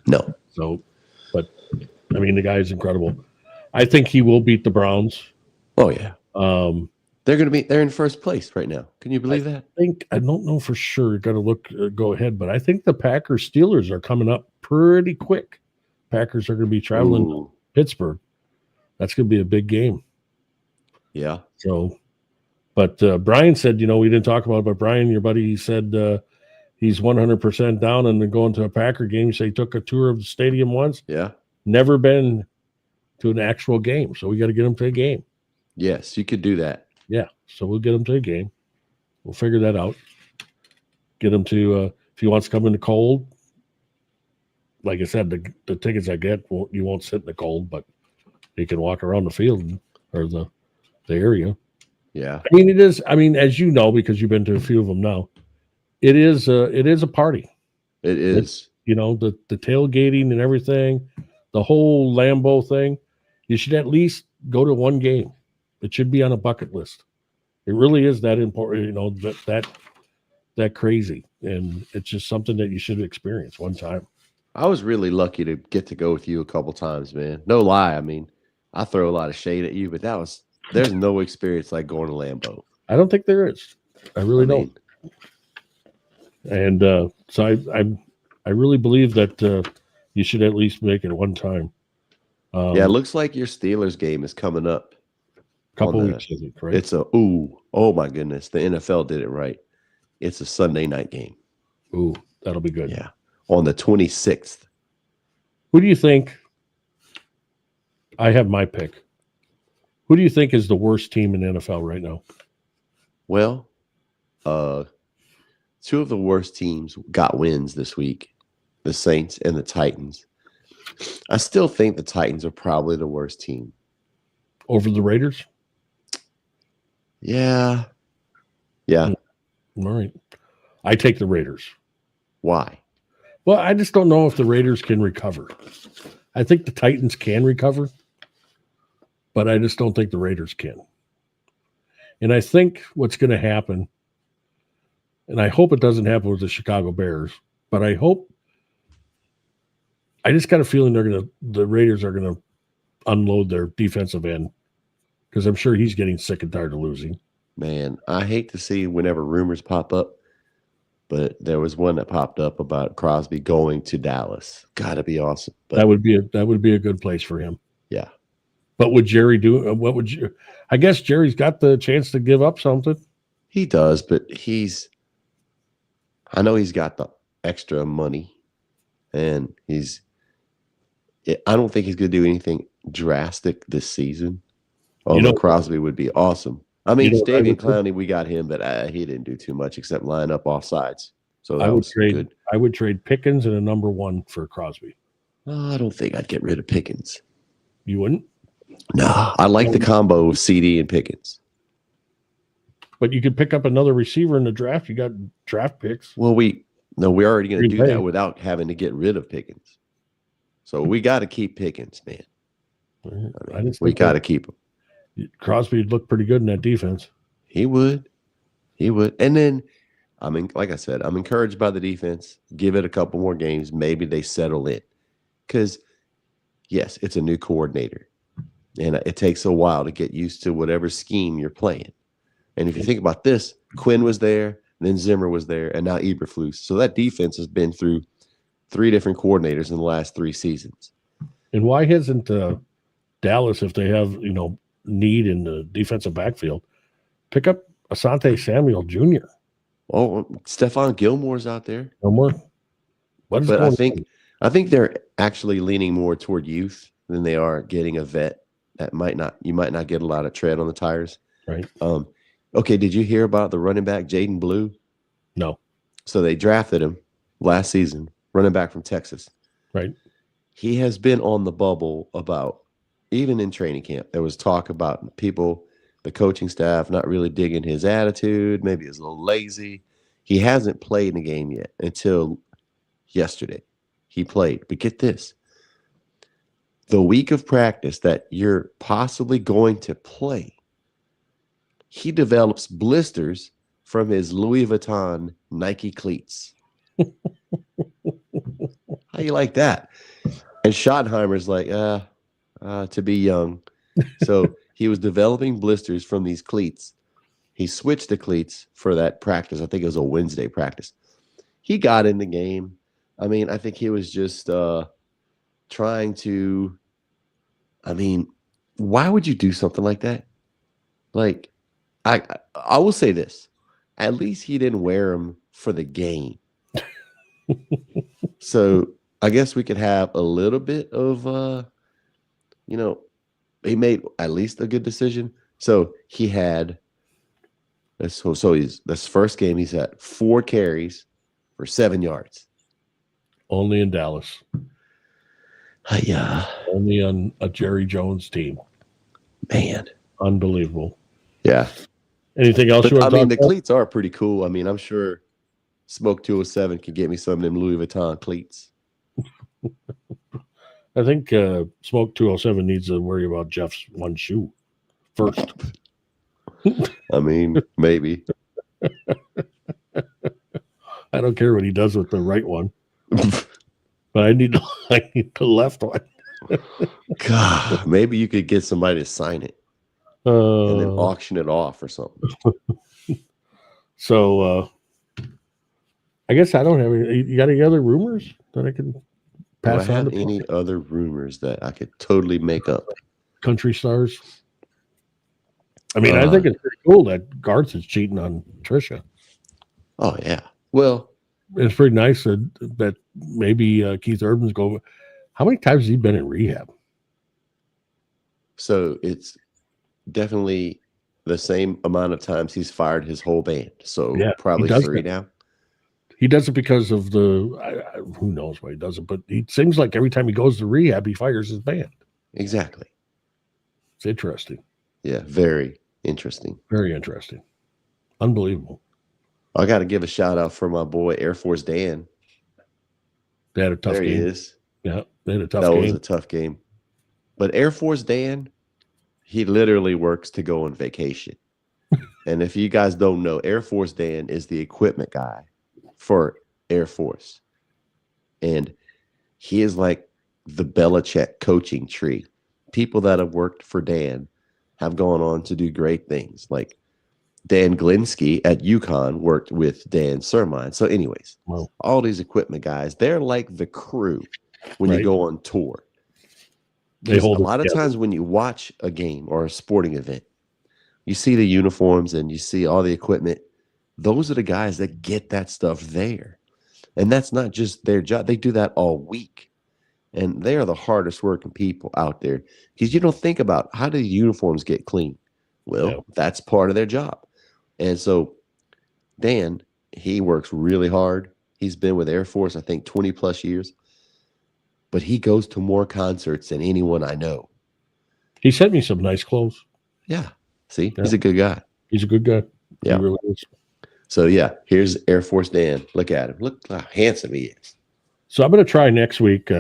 Speaker 3: No.
Speaker 1: So, but I mean, the guy is incredible. I think he will beat the Browns.
Speaker 3: Oh yeah. They're in first place right now. Can you believe that?
Speaker 1: I don't know for sure. Got to go ahead, but I think the Packers Steelers are coming up pretty quick. Packers are going to be traveling to Pittsburgh. That's going to be a big game.
Speaker 3: Yeah.
Speaker 1: So, but Brian said, we didn't talk about it, but Brian, your buddy, he said he's 100% down and going to a Packer game. He said he took a tour of the stadium once.
Speaker 3: Yeah.
Speaker 1: Never been to an actual game. So we got to get him to a game.
Speaker 3: Yes, you could do that.
Speaker 1: Yeah. So we'll get him to a game. We'll figure that out. Get him to, if he wants to come in the cold, like I said, the tickets I get, you won't sit in the cold, but you can walk around the field or the area.
Speaker 3: Yeah.
Speaker 1: I mean, it is. I mean, as you know, because you've been to a few of them now, it is a party.
Speaker 3: It is.
Speaker 1: The tailgating and everything, the whole Lambeau thing. You should at least go to one game. It should be on a bucket list. It really is that important. That crazy, and it's just something that you should experience one time.
Speaker 3: I was really lucky to get to go with you a couple times, man. No lie. I mean, I throw a lot of shade at you, but there's no experience like going to Lambeau.
Speaker 1: I don't think there is. I really don't. And so I really believe that you should at least make it one time.
Speaker 3: It looks like your Steelers game is coming up.
Speaker 1: A couple weeks, I think, right?
Speaker 3: It's oh my goodness. The NFL did it right. It's a Sunday night game.
Speaker 1: Ooh, that'll be good.
Speaker 3: Yeah. On the 26th.
Speaker 1: Who do you think? I have my pick. Who do you think is the worst team in the NFL right now?
Speaker 3: Well, two of the worst teams got wins this week, the Saints and the Titans. I still think the Titans are probably the worst team.
Speaker 1: Over the Raiders?
Speaker 3: Yeah. Yeah.
Speaker 1: All right. I take the Raiders.
Speaker 3: Why?
Speaker 1: Well, I just don't know if the Raiders can recover. I think the Titans can recover, but I just don't think the Raiders can. And I think what's going to happen, and I hope it doesn't happen with the Chicago Bears, but I just got a feeling the Raiders are going to unload their defensive end because I'm sure he's getting sick and tired of losing.
Speaker 3: Man, I hate to see whenever rumors pop up, but there was one that popped up about Crosby going to Dallas. Gotta be awesome. But
Speaker 1: that would be a good place for him.
Speaker 3: Yeah.
Speaker 1: But would Jerry do? What would you? I guess Jerry's got the chance to give up something.
Speaker 3: He does, but I know he's got the extra money, and I don't think he's going to do anything drastic this season. Although Crosby would be awesome. I mean, Davian Clowney, we got him, but he didn't do too much except line up off sides. So that was good.
Speaker 1: I would trade Pickens and a number one for Crosby.
Speaker 3: I don't think I'd get rid of Pickens.
Speaker 1: You wouldn't?
Speaker 3: No, I like the combo of CD and Pickens.
Speaker 1: But you could pick up another receiver in the draft. You got draft picks.
Speaker 3: Well, we're already going to do that without having to get rid of Pickens. So we got to keep Pickens, man. We got to keep him.
Speaker 1: Crosby would look pretty good in that defense.
Speaker 3: He would. And then, like I said, I'm encouraged by the defense. Give it a couple more games. Maybe they settle in. Because, yes, it's a new coordinator. And it takes a while to get used to whatever scheme you're playing. And if you think about this, Quinn was there, then Zimmer was there, and now Eberflus. So that defense has been through 3 different coordinators in the last 3 seasons.
Speaker 1: And why hasn't Dallas, if they have, need in the defensive backfield, pick up Asante Samuel Jr.?
Speaker 3: Oh, Stephon Gilmore's out there.
Speaker 1: No more.
Speaker 3: But I think they're actually leaning more toward youth than they are getting a vet that you might not get a lot of tread on the tires.
Speaker 1: Right.
Speaker 3: Okay, did you hear about the running back Jaden Blue?
Speaker 1: No.
Speaker 3: So they drafted him last season, running back from Texas.
Speaker 1: Right.
Speaker 3: he has been on the bubble about, even in training camp, there was talk about people, the coaching staff, not really digging his attitude. Maybe he's a little lazy. He hasn't played in a game yet until yesterday. He played. But get this. The week of practice that you're possibly going to play, he develops blisters from his Louis Vuitton Nike cleats. How you like that? And Schottenheimer's like, to be young. So he was developing blisters from these cleats. He switched the cleats for that practice. I think it was a Wednesday practice. He got in the game. I mean, I think he was just trying to, I mean, why would you do something like that? Like, I will say this. At least he didn't wear them for the game. So I guess we could have a little bit of, he made at least a good decision. So he had, this first game, he's at 4 carries for 7 yards.
Speaker 1: Only in Dallas.
Speaker 3: Yeah.
Speaker 1: Only on a Jerry Jones team.
Speaker 3: Man.
Speaker 1: Unbelievable.
Speaker 3: Yeah.
Speaker 1: Anything else you want to talk
Speaker 3: the
Speaker 1: about?
Speaker 3: cleats are pretty cool. I mean, I'm sure Smoke 207 can get me some of them Louis Vuitton cleats.
Speaker 1: I think Smoke 207 needs to worry about Jeff's one shoe first.
Speaker 3: I mean, maybe.
Speaker 1: I don't care what he does with the right one, but I need the left one.
Speaker 3: God, maybe you could get somebody to sign it and then auction it off or something.
Speaker 1: So I guess I don't have any. You got any other rumors that I can pass
Speaker 3: Do I
Speaker 1: on?
Speaker 3: have any other rumors that I could totally make up?
Speaker 1: Country stars. I mean, I think it's pretty cool that Garth is cheating on Trisha.
Speaker 3: Oh yeah. Well,
Speaker 1: it's pretty nice that maybe Keith Urban's going. How many times has he been in rehab?
Speaker 3: So it's definitely the same amount of times he's fired his whole band. So
Speaker 1: yeah,
Speaker 3: probably 3 now.
Speaker 1: He does it because of who knows why he does it, but it seems like every time he goes to rehab, he fires his band.
Speaker 3: Exactly.
Speaker 1: It's interesting.
Speaker 3: Yeah, very interesting.
Speaker 1: Very interesting. Unbelievable.
Speaker 3: I got to give a shout out for my boy Air Force Dan.
Speaker 1: They had a tough game.
Speaker 3: There he is.
Speaker 1: Yeah, they had a tough game.
Speaker 3: That was a tough game. But Air Force Dan, he literally works to go on vacation. And if you guys don't know, Air Force Dan is the equipment guy for Air Force. And he is like the Belichick coaching tree. People that have worked for Dan have gone on to do great things. Like Dan Glinsky at UConn worked with Dan Sermine. So anyways, all these equipment guys, they're like the crew when you go on tour. They hold a lot of times when you watch a game or a sporting event, you see the uniforms and you see all the equipment. Those are the guys that get that stuff there. And that's not just their job. They do that all week. And they are the hardest working people out there. Because you don't think about how do the uniforms get clean? Well, that's part of their job. And so Dan, he works really hard. He's been with Air Force, I think, 20 plus years. But he goes to more concerts than anyone I know.
Speaker 1: He sent me some nice clothes.
Speaker 3: Yeah. See, he's a good guy.
Speaker 1: He's a good guy.
Speaker 3: Yeah.
Speaker 1: He really is.
Speaker 3: So, yeah, here's Air Force Dan. Look at him. Look how handsome he is.
Speaker 1: So I'm going to try next week.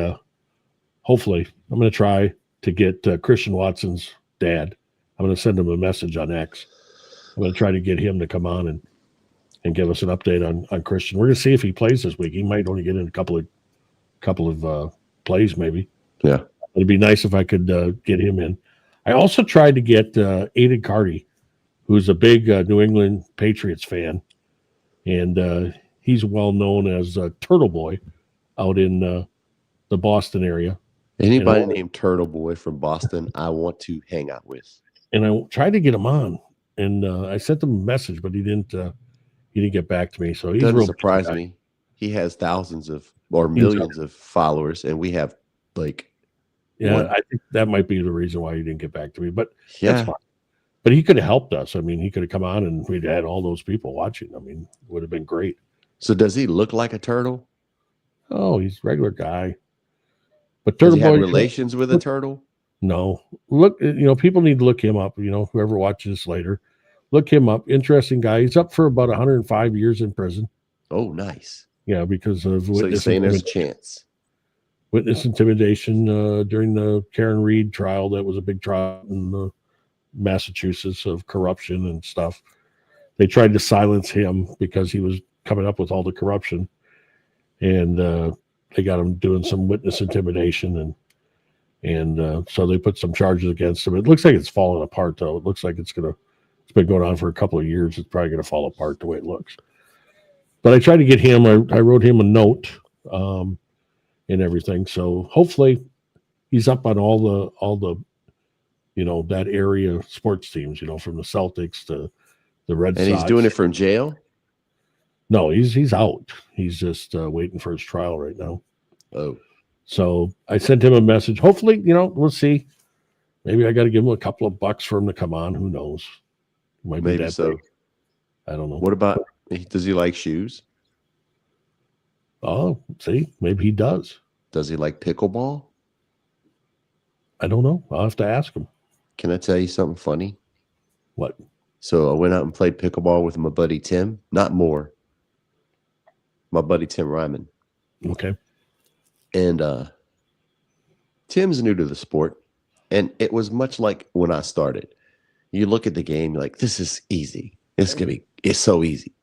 Speaker 1: Hopefully, I'm going to try to get Christian Watson's dad. I'm going to send him a message on X. I'm going to try to get him to come on and give us an update on Christian. We're going to see if he plays this week. He might only get in a couple of plays, maybe.
Speaker 3: Yeah.
Speaker 1: It'd be nice if I could get him in. I also tried to get Aiden Carty, who's a big New England Patriots fan, and he's well known as Turtle Boy out in the Boston area.
Speaker 3: Anybody named Turtle Boy from Boston, I want to hang out with.
Speaker 1: And I tried to get him on, and I sent him a message, but he didn't get back to me. So he's
Speaker 3: doesn't
Speaker 1: real
Speaker 3: surprise me. He has thousands of or millions of followers, and we have like.
Speaker 1: Yeah, I think that might be the reason why he didn't get back to me. But that's fine. But he could have helped us. I mean, he could have come on and we'd had all those people watching. I mean, it would have been great.
Speaker 3: So does he look like a turtle?
Speaker 1: Oh, he's a regular guy. But
Speaker 3: Has
Speaker 1: Turtle
Speaker 3: he had
Speaker 1: Boy,
Speaker 3: relations with a turtle?
Speaker 1: no. Look, people need to look him up. Whoever watches this later, look him up. Interesting guy. He's up for about 105 years in prison.
Speaker 3: Oh, nice.
Speaker 1: Yeah, because of
Speaker 3: So you're saying there's a chance.
Speaker 1: witness intimidation during the Karen Reed trial. That was a big trial in Massachusetts of corruption and stuff. They tried to silence him because he was coming up with all the corruption, and they got him doing some witness intimidation, and so they put some charges against him. It looks like it's falling apart, though. It looks like it's been going on for a couple of years. It's probably gonna fall apart the way it looks. But I tried to get him. I wrote him a note and everything. So hopefully he's up on all the that area sports teams. From the Celtics to the Red Sox.
Speaker 3: And he's doing it from jail?
Speaker 1: No, he's out. He's just waiting for his trial right now.
Speaker 3: Oh.
Speaker 1: So I sent him a message. Hopefully, we'll see. Maybe I got to give him a couple of bucks for him to come on. Who knows? Might be
Speaker 3: Maybe
Speaker 1: that
Speaker 3: so.
Speaker 1: big. I don't know.
Speaker 3: What about, does he like shoes?
Speaker 1: Oh, see, maybe he does.
Speaker 3: Does he like pickleball?
Speaker 1: I don't know. I'll have to ask him.
Speaker 3: Can I tell you something funny?
Speaker 1: What?
Speaker 3: So I went out and played pickleball with my buddy Tim. Not more. My buddy Tim Ryman.
Speaker 1: Okay.
Speaker 3: And Tim's new to the sport. And it was much like when I started. You look at the game, you're like, this is easy. It's so easy.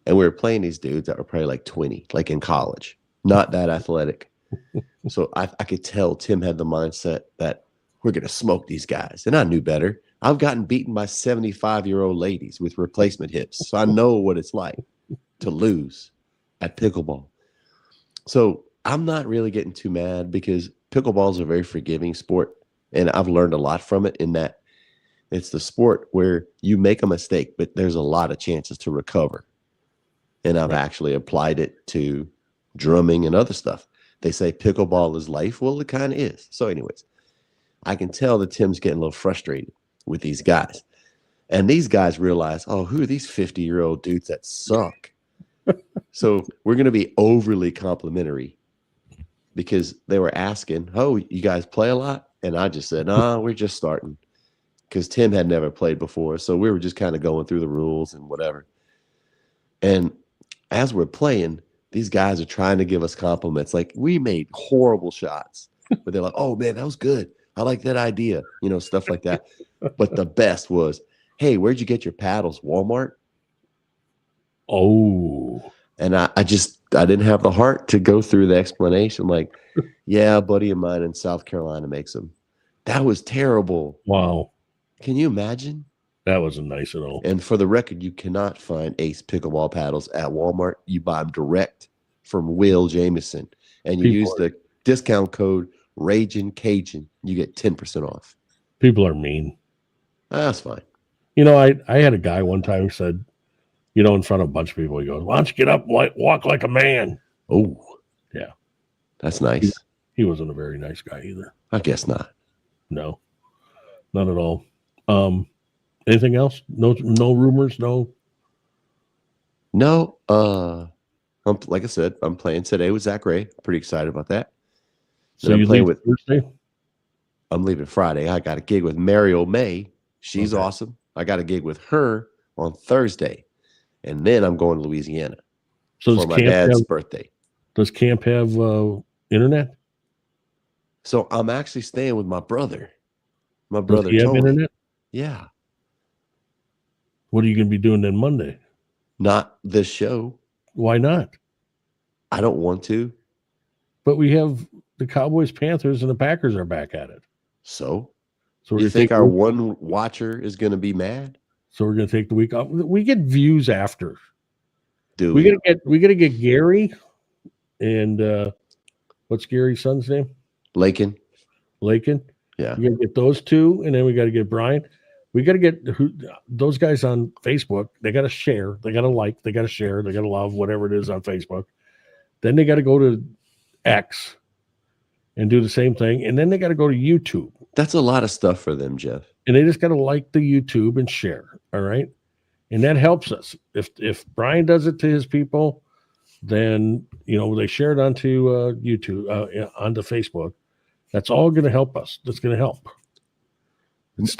Speaker 3: And we were playing these dudes that were probably like 20, like in college, not that athletic. So I could tell Tim had the mindset that we're going to smoke these guys. And I knew better. I've gotten beaten by 75-year-old ladies with replacement hips. So I know what it's like to lose at pickleball. So I'm not really getting too mad because pickleball is a very forgiving sport. And I've learned a lot from it in that it's the sport where you make a mistake, but there's a lot of chances to recover. And I've actually applied it to drumming and other stuff. They say pickleball is life. Well, it kind of is. So anyways, I can tell that Tim's getting a little frustrated with these guys. And these guys realize, oh, who are these 50-year-old dudes that suck? So we're going to be overly complimentary because they were asking, oh, you guys play a lot? And I just said, no, we're just starting because Tim had never played before. So we were just kind of going through the rules and whatever. And as we're playing, these guys are trying to give us compliments. Like we made horrible shots, but they're like, oh man, that was good. I like that idea, stuff like that. But the best was, hey, where'd you get your paddles? Walmart?
Speaker 1: Oh.
Speaker 3: And I didn't have the heart to go through the explanation. Like, yeah, a buddy of mine in South Carolina makes them. That was terrible.
Speaker 1: Wow.
Speaker 3: Can you imagine?
Speaker 1: That wasn't nice at all.
Speaker 3: And for the record, you cannot find Ace pickleball paddles at Walmart. You buy them direct from Will Jameson. And you use the discount code Ragin' Cajun. You get 10% off.
Speaker 1: People are mean.
Speaker 3: That's fine.
Speaker 1: I had a guy one time who said, in front of a bunch of people, he goes, why don't you get up and walk like a man?
Speaker 3: Oh.
Speaker 1: Yeah.
Speaker 3: That's nice.
Speaker 1: He wasn't a very nice guy either.
Speaker 3: I guess not.
Speaker 1: No. Not at all. Anything else? No rumors? No.
Speaker 3: Like I said, I'm playing today with Zach Ray. Pretty excited about that.
Speaker 1: So you leave with Thursday?
Speaker 3: I'm leaving Friday. I got a gig with Mariel May. She's awesome. I got a gig with her on Thursday. And then I'm going to Louisiana for my dad's birthday.
Speaker 1: Does camp have internet?
Speaker 3: So I'm actually staying with my brother. My
Speaker 1: Does
Speaker 3: brother
Speaker 1: he have
Speaker 3: Tony.
Speaker 1: internet?
Speaker 3: Yeah.
Speaker 1: What are you going to be doing then Monday?
Speaker 3: Not this show.
Speaker 1: Why not?
Speaker 3: I don't want to.
Speaker 1: But we have the Cowboys, Panthers, and the Packers are back at it.
Speaker 3: So
Speaker 1: you
Speaker 3: think our one watcher is going to be mad?
Speaker 1: So we're going to take the week off. We get views after.
Speaker 3: Do
Speaker 1: we got to get Gary and what's Gary's son's name?
Speaker 3: Lakin.
Speaker 1: Yeah. We got to get those two, and then we got to get Brian. We got to get those guys on Facebook. They got to share. They got to like. They got to share. They got to love whatever it is on Facebook. Then they got to go to X and do the same thing. And then they got to go to YouTube.
Speaker 3: That's a lot of stuff for them, Jeff.
Speaker 1: And they just got to like the YouTube and share. All right. And that helps us. If Brian does it to his people, then, they share it onto YouTube, onto Facebook. That's all going to help us. That's going to help.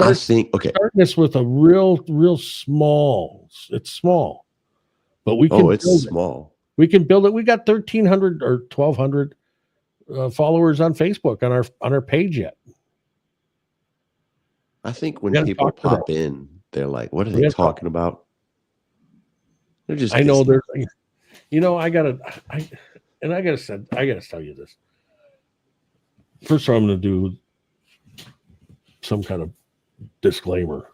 Speaker 3: I think okay.
Speaker 1: Starting this with a real small. It's small, but we can.
Speaker 3: It's
Speaker 1: build
Speaker 3: small.
Speaker 1: It. We can build it. We got 1,300 or 1,200 followers on Facebook on our page yet.
Speaker 3: I think when people pop in, they're like, "What are they talking about?" They're just.
Speaker 1: I know there's. You know, I gotta tell you this. First of all, I'm gonna do some kind of disclaimer.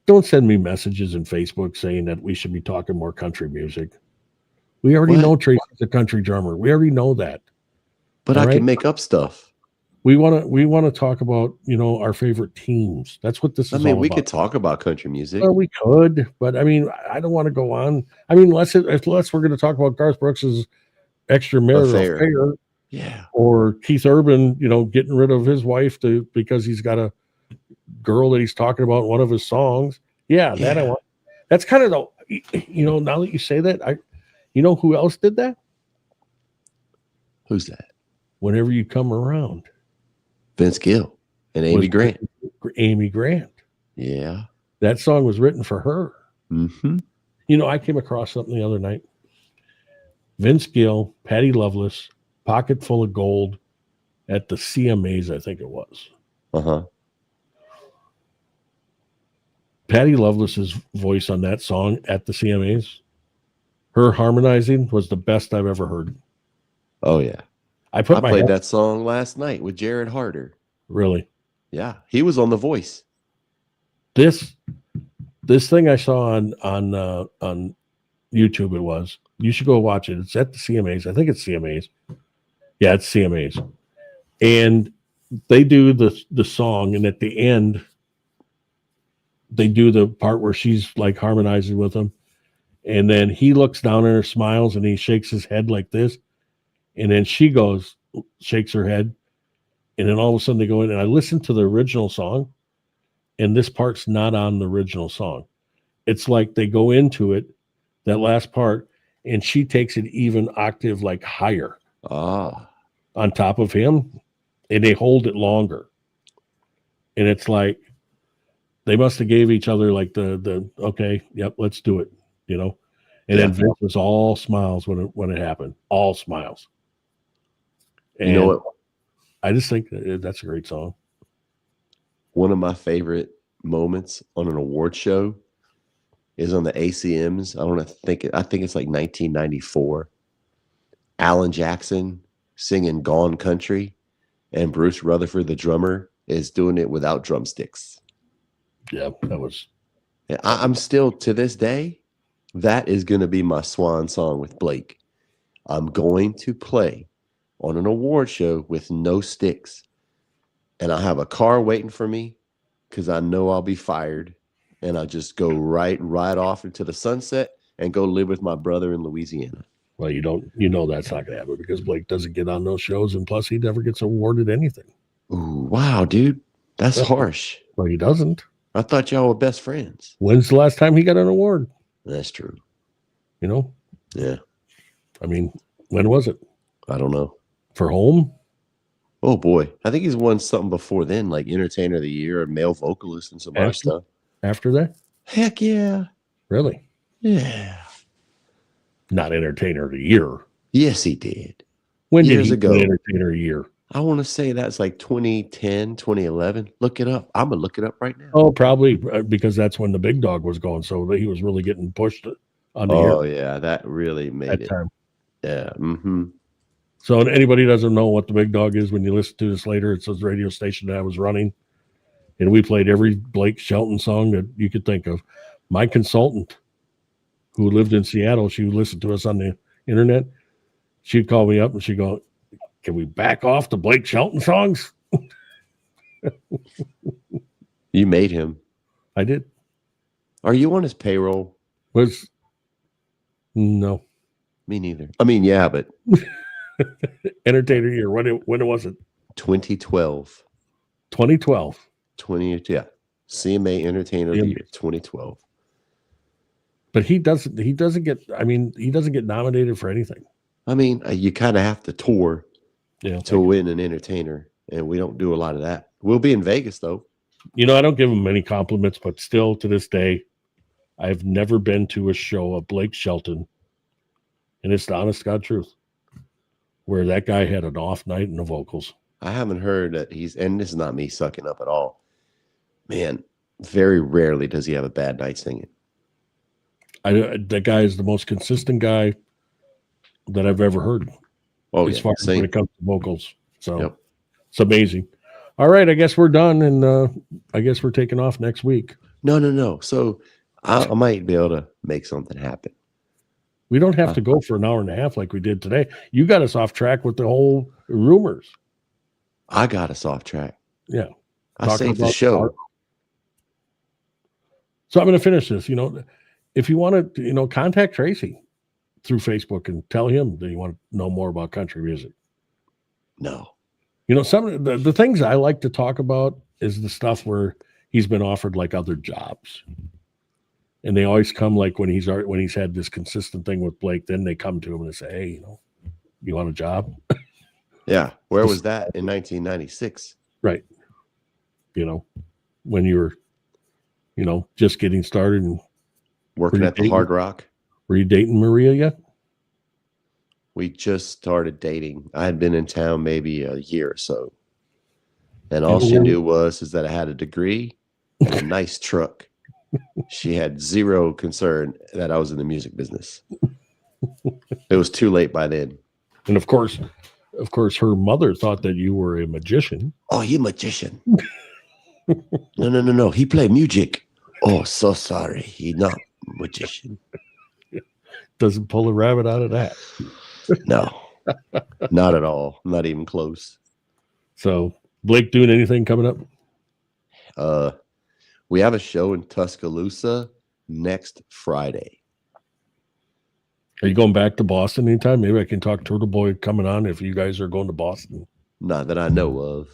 Speaker 1: Don't send me messages in Facebook saying that we should be talking more country music. We already know Tracy's a country drummer. We already know that.
Speaker 3: But I can make up stuff.
Speaker 1: We want to talk about, our favorite teams. That's what this is. I mean,
Speaker 3: we could talk about country music.
Speaker 1: Well, we could, but I mean, I don't want to go on. I mean, unless we're going to talk about Garth Brooks's extramarital affair.
Speaker 3: Yeah.
Speaker 1: Or Keith Urban, getting rid of his wife because he's got a girl that he's talking about in one of his songs. Yeah. That I want. That's kind of now that you say that, who else did that?
Speaker 3: Who's that?
Speaker 1: Whenever You Come Around.
Speaker 3: Vince Gill and Amy Grant.
Speaker 1: Amy Grant.
Speaker 3: Yeah.
Speaker 1: That song was written for her.
Speaker 3: Mm-hmm.
Speaker 1: I came across something the other night. Vince Gill, Patty Loveless, Pocket Full of Gold at the CMAs, I think it was.
Speaker 3: Uh-huh.
Speaker 1: Patty Loveless's voice on that song at the CMAs, her harmonizing was the best I've ever heard.
Speaker 3: Oh, yeah.
Speaker 1: I
Speaker 3: played that song last night with Jared Harder.
Speaker 1: Really?
Speaker 3: Yeah. He was on The Voice.
Speaker 1: This thing I saw on YouTube, it was. You should go watch it. It's at the CMAs. I think it's CMAs. Yeah, it's CMAs. And they do the song, and at the end, they do the part where she's like harmonizing with him. And then he looks down at her, smiles, and he shakes his head like this. And then she shakes her head. And then all of a sudden they go in, and I listened to the original song, and this part's not on the original song. It's like they go into it, that last part, and she takes it even octave like higher on top of him, and they hold it longer. And it's like they must have gave each other like the okay, yep, let's do it, And then Vince was all smiles when it happened, all smiles. And
Speaker 3: you know what?
Speaker 1: I just think that's a great song.
Speaker 3: One of my favorite moments on an award show is on the ACMs. I think it's like 1994. Alan Jackson singing Gone Country, and Bruce Rutherford, the drummer, is doing it without drumsticks.
Speaker 1: Yeah, that was.
Speaker 3: I'm still, to this day, that is going to be my swan song with Blake. I'm going to play on an award show with no sticks, and I have a car waiting for me because I know I'll be fired, and I'll just go right off into the sunset and go live with my brother in Louisiana.
Speaker 1: Well, that's not going to happen because Blake doesn't get on those shows, and plus he never gets awarded anything.
Speaker 3: Ooh, wow, dude. That's harsh.
Speaker 1: Well, he doesn't.
Speaker 3: I thought y'all were best friends.
Speaker 1: When's the last time he got an award?
Speaker 3: That's true.
Speaker 1: Yeah. I mean, when was it?
Speaker 3: I don't know.
Speaker 1: For Home?
Speaker 3: Oh, boy. I think he's won something before then, like Entertainer of the Year or Male Vocalist and some other stuff.
Speaker 1: After that?
Speaker 3: Heck yeah.
Speaker 1: Really?
Speaker 3: Yeah.
Speaker 1: Not Entertainer of the Year.
Speaker 3: Yes, he did.
Speaker 1: When did he win Entertainer of the Year?
Speaker 3: I want to say that's like 2010, 2011. Look it up. I'm going to look it up right now.
Speaker 1: Oh, probably because that's when the big dog was going. So he was really getting pushed on the air.
Speaker 3: Oh, yeah. That really made it.
Speaker 1: Time.
Speaker 3: Yeah. Mm-hmm.
Speaker 1: So anybody doesn't know what the big dog is, when you listen to this later, it's a radio station that I was running. And we played every Blake Shelton song that you could think of. My consultant, who lived in Seattle, she would listen to us on the internet. She'd call me up and she'd go, "Can we back off the Blake Shelton songs?"
Speaker 3: You made him.
Speaker 1: I did.
Speaker 3: Are you on his payroll?
Speaker 1: No.
Speaker 3: Me neither. I mean, yeah, but
Speaker 1: Entertainer Year. When was it?
Speaker 3: 2012.
Speaker 1: 2012.
Speaker 3: CMA Entertainer of the Year, 2012.
Speaker 1: But he doesn't get nominated for anything.
Speaker 3: I mean, you kind of have to tour to win an entertainer, and we don't do a lot of that. We'll be in Vegas though.
Speaker 1: You know, I don't give him many compliments, but still to this day, I've never been to a show of Blake Shelton, and it's the honest God truth, where that guy had an off night in the vocals.
Speaker 3: I haven't heard that and this is not me sucking up at all. Man, very rarely does he have a bad night singing.
Speaker 1: That guy is the most consistent guy that I've ever heard.
Speaker 3: Oh,
Speaker 1: as far as when it comes to vocals. So It's amazing. All right, I guess we're done, and I guess we're taking off next week.
Speaker 3: No. So I might be able to make something happen.
Speaker 1: We don't have to go for an hour and a half like we did today. You got us off track with the whole rumors.
Speaker 3: I got us off track.
Speaker 1: Yeah.
Speaker 3: I saved the show.
Speaker 1: So I'm going to finish this. You know, if you want to, contact Tracy through Facebook and tell him that you want to know more about country music.
Speaker 3: No.
Speaker 1: Some of the things I like to talk about is the stuff where he's been offered like other jobs. And they always come like when he's had this consistent thing with Blake, then they come to him and they say, hey, you want a job?
Speaker 3: Yeah. Where was that in 1996?
Speaker 1: Right. When you were, just getting started and
Speaker 3: working at the Hard Rock.
Speaker 1: Were you dating Maria yet?
Speaker 3: We just started dating. I had been in town maybe a year or so. And all she knew is that I had a degree and a nice truck. She had zero concern that I was in the music business. It was too late by then.
Speaker 1: And of course, her mother thought that you were a magician.
Speaker 3: Oh, you magician. No. He played music. Oh, so sorry. He not magician.
Speaker 1: Doesn't pull a rabbit out of that.
Speaker 3: No, not at all. Not even close.
Speaker 1: So Blake doing anything coming up?
Speaker 3: We have a show in Tuscaloosa next Friday.
Speaker 1: Are you going back to Boston anytime? Maybe I can talk Turtle Boy coming on if you guys are going to Boston.
Speaker 3: Not that I know of.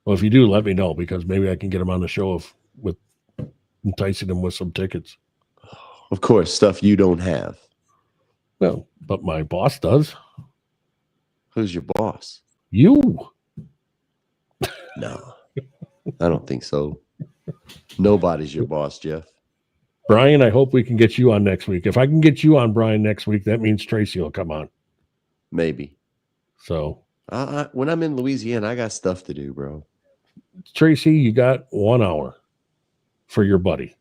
Speaker 1: Well, if you do, let me know because maybe I can get him on the show with enticing him with some tickets.
Speaker 3: Of course, stuff you don't have.
Speaker 1: Well, but my boss does.
Speaker 3: Who's your boss?
Speaker 1: You.
Speaker 3: No, I don't think so. Nobody's your boss, Jeff.
Speaker 1: Brian, I hope we can get you on next week. If I can get you on, Brian, next week, that means Tracy will come on.
Speaker 3: Maybe.
Speaker 1: So
Speaker 3: when I'm in Louisiana, I got stuff to do, bro.
Speaker 1: Tracy, you got 1 hour for your buddy.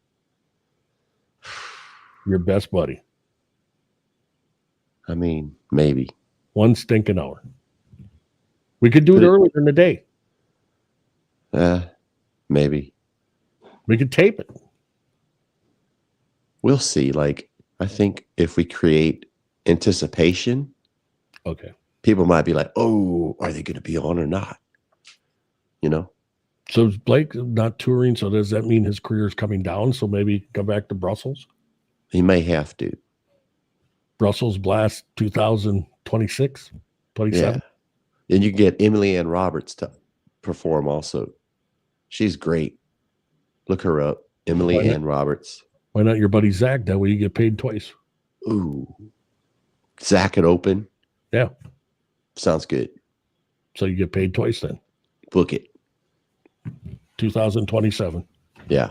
Speaker 1: Your best buddy.
Speaker 3: I mean, maybe.
Speaker 1: 1 stinking hour. We could do it earlier in the day.
Speaker 3: Maybe.
Speaker 1: We could tape it.
Speaker 3: We'll see. Like, I think if we create anticipation,
Speaker 1: okay,
Speaker 3: people might be like, oh, are they going to be on or not?
Speaker 1: So is Blake not touring? So does that mean his career is coming down? So maybe he can come back to Brussels?
Speaker 3: He may have to.
Speaker 1: Brussels Blast 2026, 27.
Speaker 3: Yeah. And you can get Emily Ann Roberts to perform also. She's great. Look her up. Emily Ann Roberts.
Speaker 1: Why not your buddy Zach? That way you get paid twice.
Speaker 3: Ooh. Zach at open.
Speaker 1: Yeah.
Speaker 3: Sounds good.
Speaker 1: So you get paid twice then.
Speaker 3: Book it.
Speaker 1: 2027.
Speaker 3: Yeah.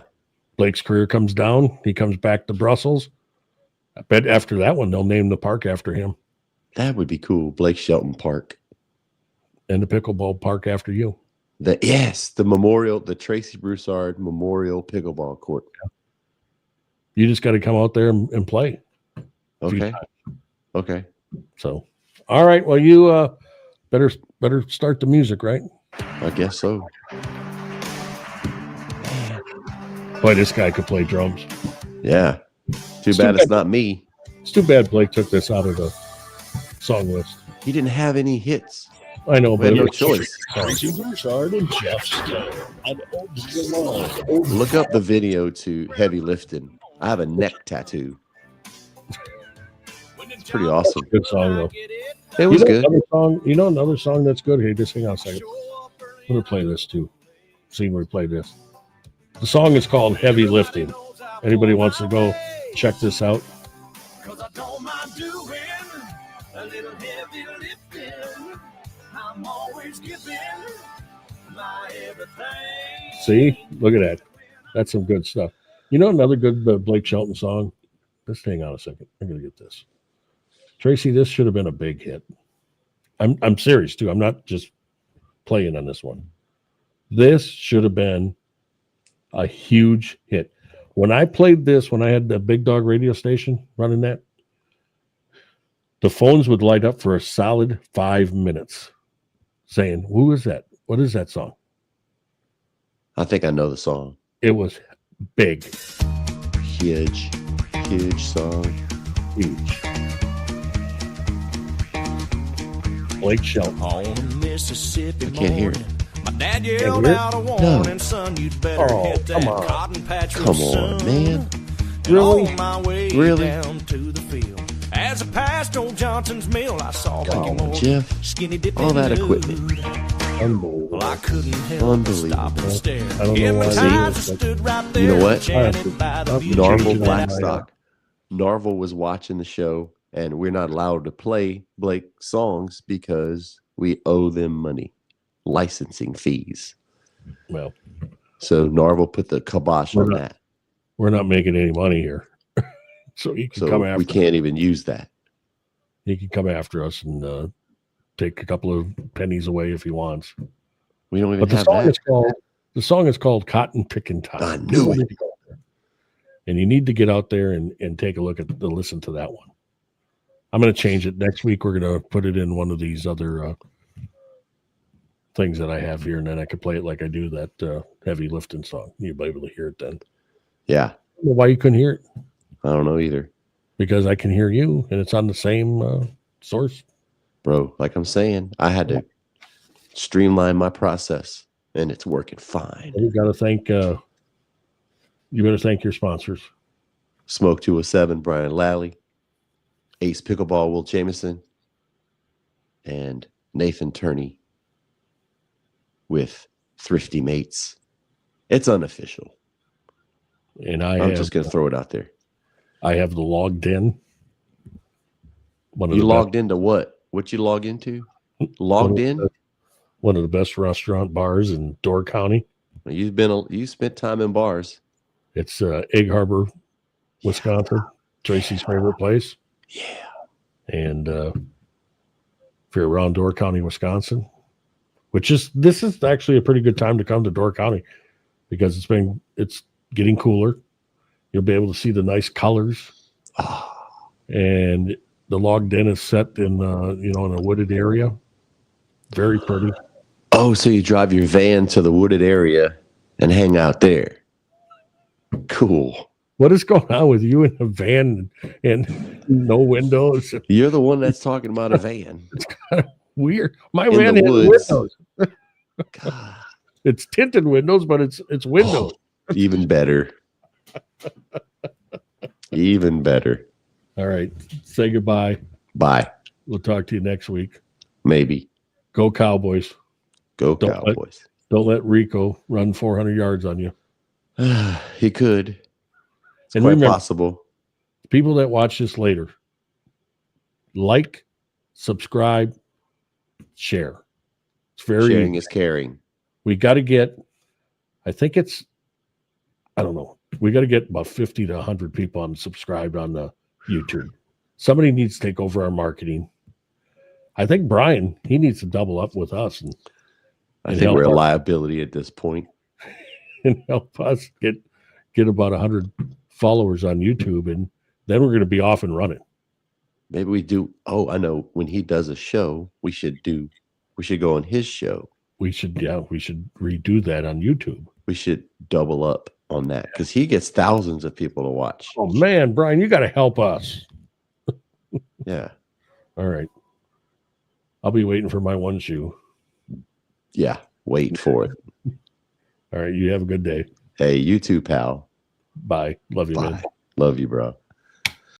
Speaker 1: Blake's career comes down. He comes back to Brussels. I bet after that one, they'll name the park after him.
Speaker 3: That would be cool. Blake Shelton Park.
Speaker 1: And the pickleball park after you.
Speaker 3: The memorial, the Tracy Broussard Memorial Pickleball Court.
Speaker 1: You just got to come out there and play.
Speaker 3: Okay.
Speaker 1: So, all right. Well, you better start the music, right?
Speaker 3: I guess so.
Speaker 1: Boy, this guy could play drums.
Speaker 3: Yeah. Too bad it's not me.
Speaker 1: It's too bad Blake took this out of the song list.
Speaker 3: He didn't have any hits.
Speaker 1: I know, but
Speaker 3: no choice.
Speaker 1: Tracy Broussard and Jeff Discuss.
Speaker 3: Look up the video to Heavy Lifting. I have a neck tattoo. It's pretty awesome.
Speaker 1: Good song, though.
Speaker 3: It was good.
Speaker 1: Another song that's good. Hey, just hang on a second. I'm going to play this, too. See when we play this. The song is called Heavy Lifting. Anybody wants to go check this out?
Speaker 2: Cause I don't mind doing a little heavy lifting. I'm always giving my everything.
Speaker 1: See, look at that. That's some good stuff. You know, another good Blake Shelton song. Let's hang on a second. I'm gonna get this. Tracy, this should have been a big hit. I'm serious too. I'm not just playing on this one. This should have been a huge hit. When I played this, when I had the Big Dog radio station running that, the phones would light up for a solid 5 minutes saying, "Who is that? What is that song?"
Speaker 3: I think I know the song.
Speaker 1: It was big,
Speaker 3: Huge song.
Speaker 1: huge. Blake Shelton.
Speaker 2: On a Mississippi
Speaker 3: I can't hear it.
Speaker 2: morning, my dad
Speaker 1: hear
Speaker 2: yelled
Speaker 1: it?
Speaker 2: out a warning, son, you'd better
Speaker 1: Oh,
Speaker 2: hit that
Speaker 1: come on.
Speaker 2: cotton patch
Speaker 3: Come
Speaker 2: real
Speaker 3: on,
Speaker 2: soon.
Speaker 3: man.
Speaker 2: And
Speaker 1: Really?
Speaker 2: on my way
Speaker 3: Really?
Speaker 2: down to the field, as I passed old Johnson's mill, I saw
Speaker 3: Come
Speaker 2: Bucky
Speaker 3: on,
Speaker 2: Moore
Speaker 3: Jeff.
Speaker 2: skinny dipping
Speaker 3: All that
Speaker 2: nude.
Speaker 3: equipment.
Speaker 1: Unbelievable.
Speaker 2: Well, I couldn't help but stop and stare.
Speaker 1: I don't know why
Speaker 2: Hypnotized,
Speaker 1: they-
Speaker 2: I stood right there,
Speaker 3: You know what?
Speaker 2: enchanted by the beauty
Speaker 3: Narvel
Speaker 1: Changing my
Speaker 3: Blackstock. Narvel was watching the show, and we're not allowed to play Blake songs because we owe them money, licensing fees.
Speaker 1: Well,
Speaker 3: So Narvel put the kibosh on
Speaker 1: We're not-
Speaker 3: that.
Speaker 1: we're not making any money here. So he can
Speaker 3: So
Speaker 1: come after
Speaker 3: we can't even use that.
Speaker 1: He can come after us and take a couple of pennies away if he wants.
Speaker 3: We don't even
Speaker 1: But the
Speaker 3: have
Speaker 1: song
Speaker 3: that.
Speaker 1: is called Cotton Picking Time.
Speaker 3: I knew it.
Speaker 1: And you need to get out there and take a look at listen to that one. I'm going to change it next week. We're going to put it in one of these other things that I have here, and then I can play it like I do that heavy lifting song. You'll be able to hear it then.
Speaker 3: Yeah.
Speaker 1: I don't know why you couldn't hear it?
Speaker 3: I don't know either.
Speaker 1: Because I can hear you, and it's on the same source.
Speaker 3: Bro, like I'm saying, I had to streamline my process, and it's working fine.
Speaker 1: You got to thank. You better thank your sponsors.
Speaker 3: Smoke 207, Brian Lally, Ace Pickleball, Will Jameson, and Nathan Turney with Thrifty Mates. It's unofficial.
Speaker 1: And
Speaker 3: I'm just going to throw it out there.
Speaker 1: I have the logged in.
Speaker 3: You logged into what? What you log into? Logged in?
Speaker 1: One of the best restaurant bars in Door County.
Speaker 3: You spent time in bars.
Speaker 1: It's Egg Harbor, Wisconsin. Tracy's favorite place.
Speaker 3: Yeah.
Speaker 1: And if you're around Door County, Wisconsin, this is actually a pretty good time to come to Door County because it's getting cooler. You'll be able to see the nice colors. And the logged in is set in in a wooded area. Very pretty.
Speaker 3: Oh, so you drive your van to the wooded area and hang out there. Cool.
Speaker 1: What is going on with you in a van and no windows?
Speaker 3: You're the one that's talking about a van.
Speaker 1: Weird. My
Speaker 3: In
Speaker 1: van
Speaker 3: the
Speaker 1: has
Speaker 3: woods.
Speaker 1: windows.
Speaker 3: God.
Speaker 1: It's tinted windows, but it's windows.
Speaker 3: Oh, even better. Even better.
Speaker 1: All right. Say goodbye.
Speaker 3: Bye.
Speaker 1: We'll talk to you next week.
Speaker 3: Maybe.
Speaker 1: Go Cowboys.
Speaker 3: Go
Speaker 1: Don't let-
Speaker 3: Cowboys.
Speaker 1: Don't let Rico run 400 yards on you.
Speaker 3: He could. It's
Speaker 1: And
Speaker 3: quite
Speaker 1: remember-
Speaker 3: possible.
Speaker 1: People that watch this later, like, subscribe, share. It's very
Speaker 3: Sharing is caring.
Speaker 1: we got to get, I think I don't know. We got to get about 50 to 100 people subscribed on the YouTube. Somebody needs to take over our marketing. I think Brian, he needs to double up with us and
Speaker 3: I
Speaker 1: And
Speaker 3: think we're a
Speaker 1: help our-
Speaker 3: liability at this point.
Speaker 1: help us get about 100 followers on YouTube. And then we're going to be off and running.
Speaker 3: Maybe we do. Oh, I know. When he does a show, we should go on his show.
Speaker 1: We should redo that on YouTube.
Speaker 3: We should double up on that because he gets thousands of people to watch.
Speaker 1: Oh man, Brian, you got to help us.
Speaker 3: Yeah.
Speaker 1: All right. I'll be waiting for my one shoe.
Speaker 3: Yeah. Wait for it.
Speaker 1: All right. You have a good day.
Speaker 3: Hey, you too, pal.
Speaker 1: Bye. Love you, man.
Speaker 3: Bye. Love you, bro.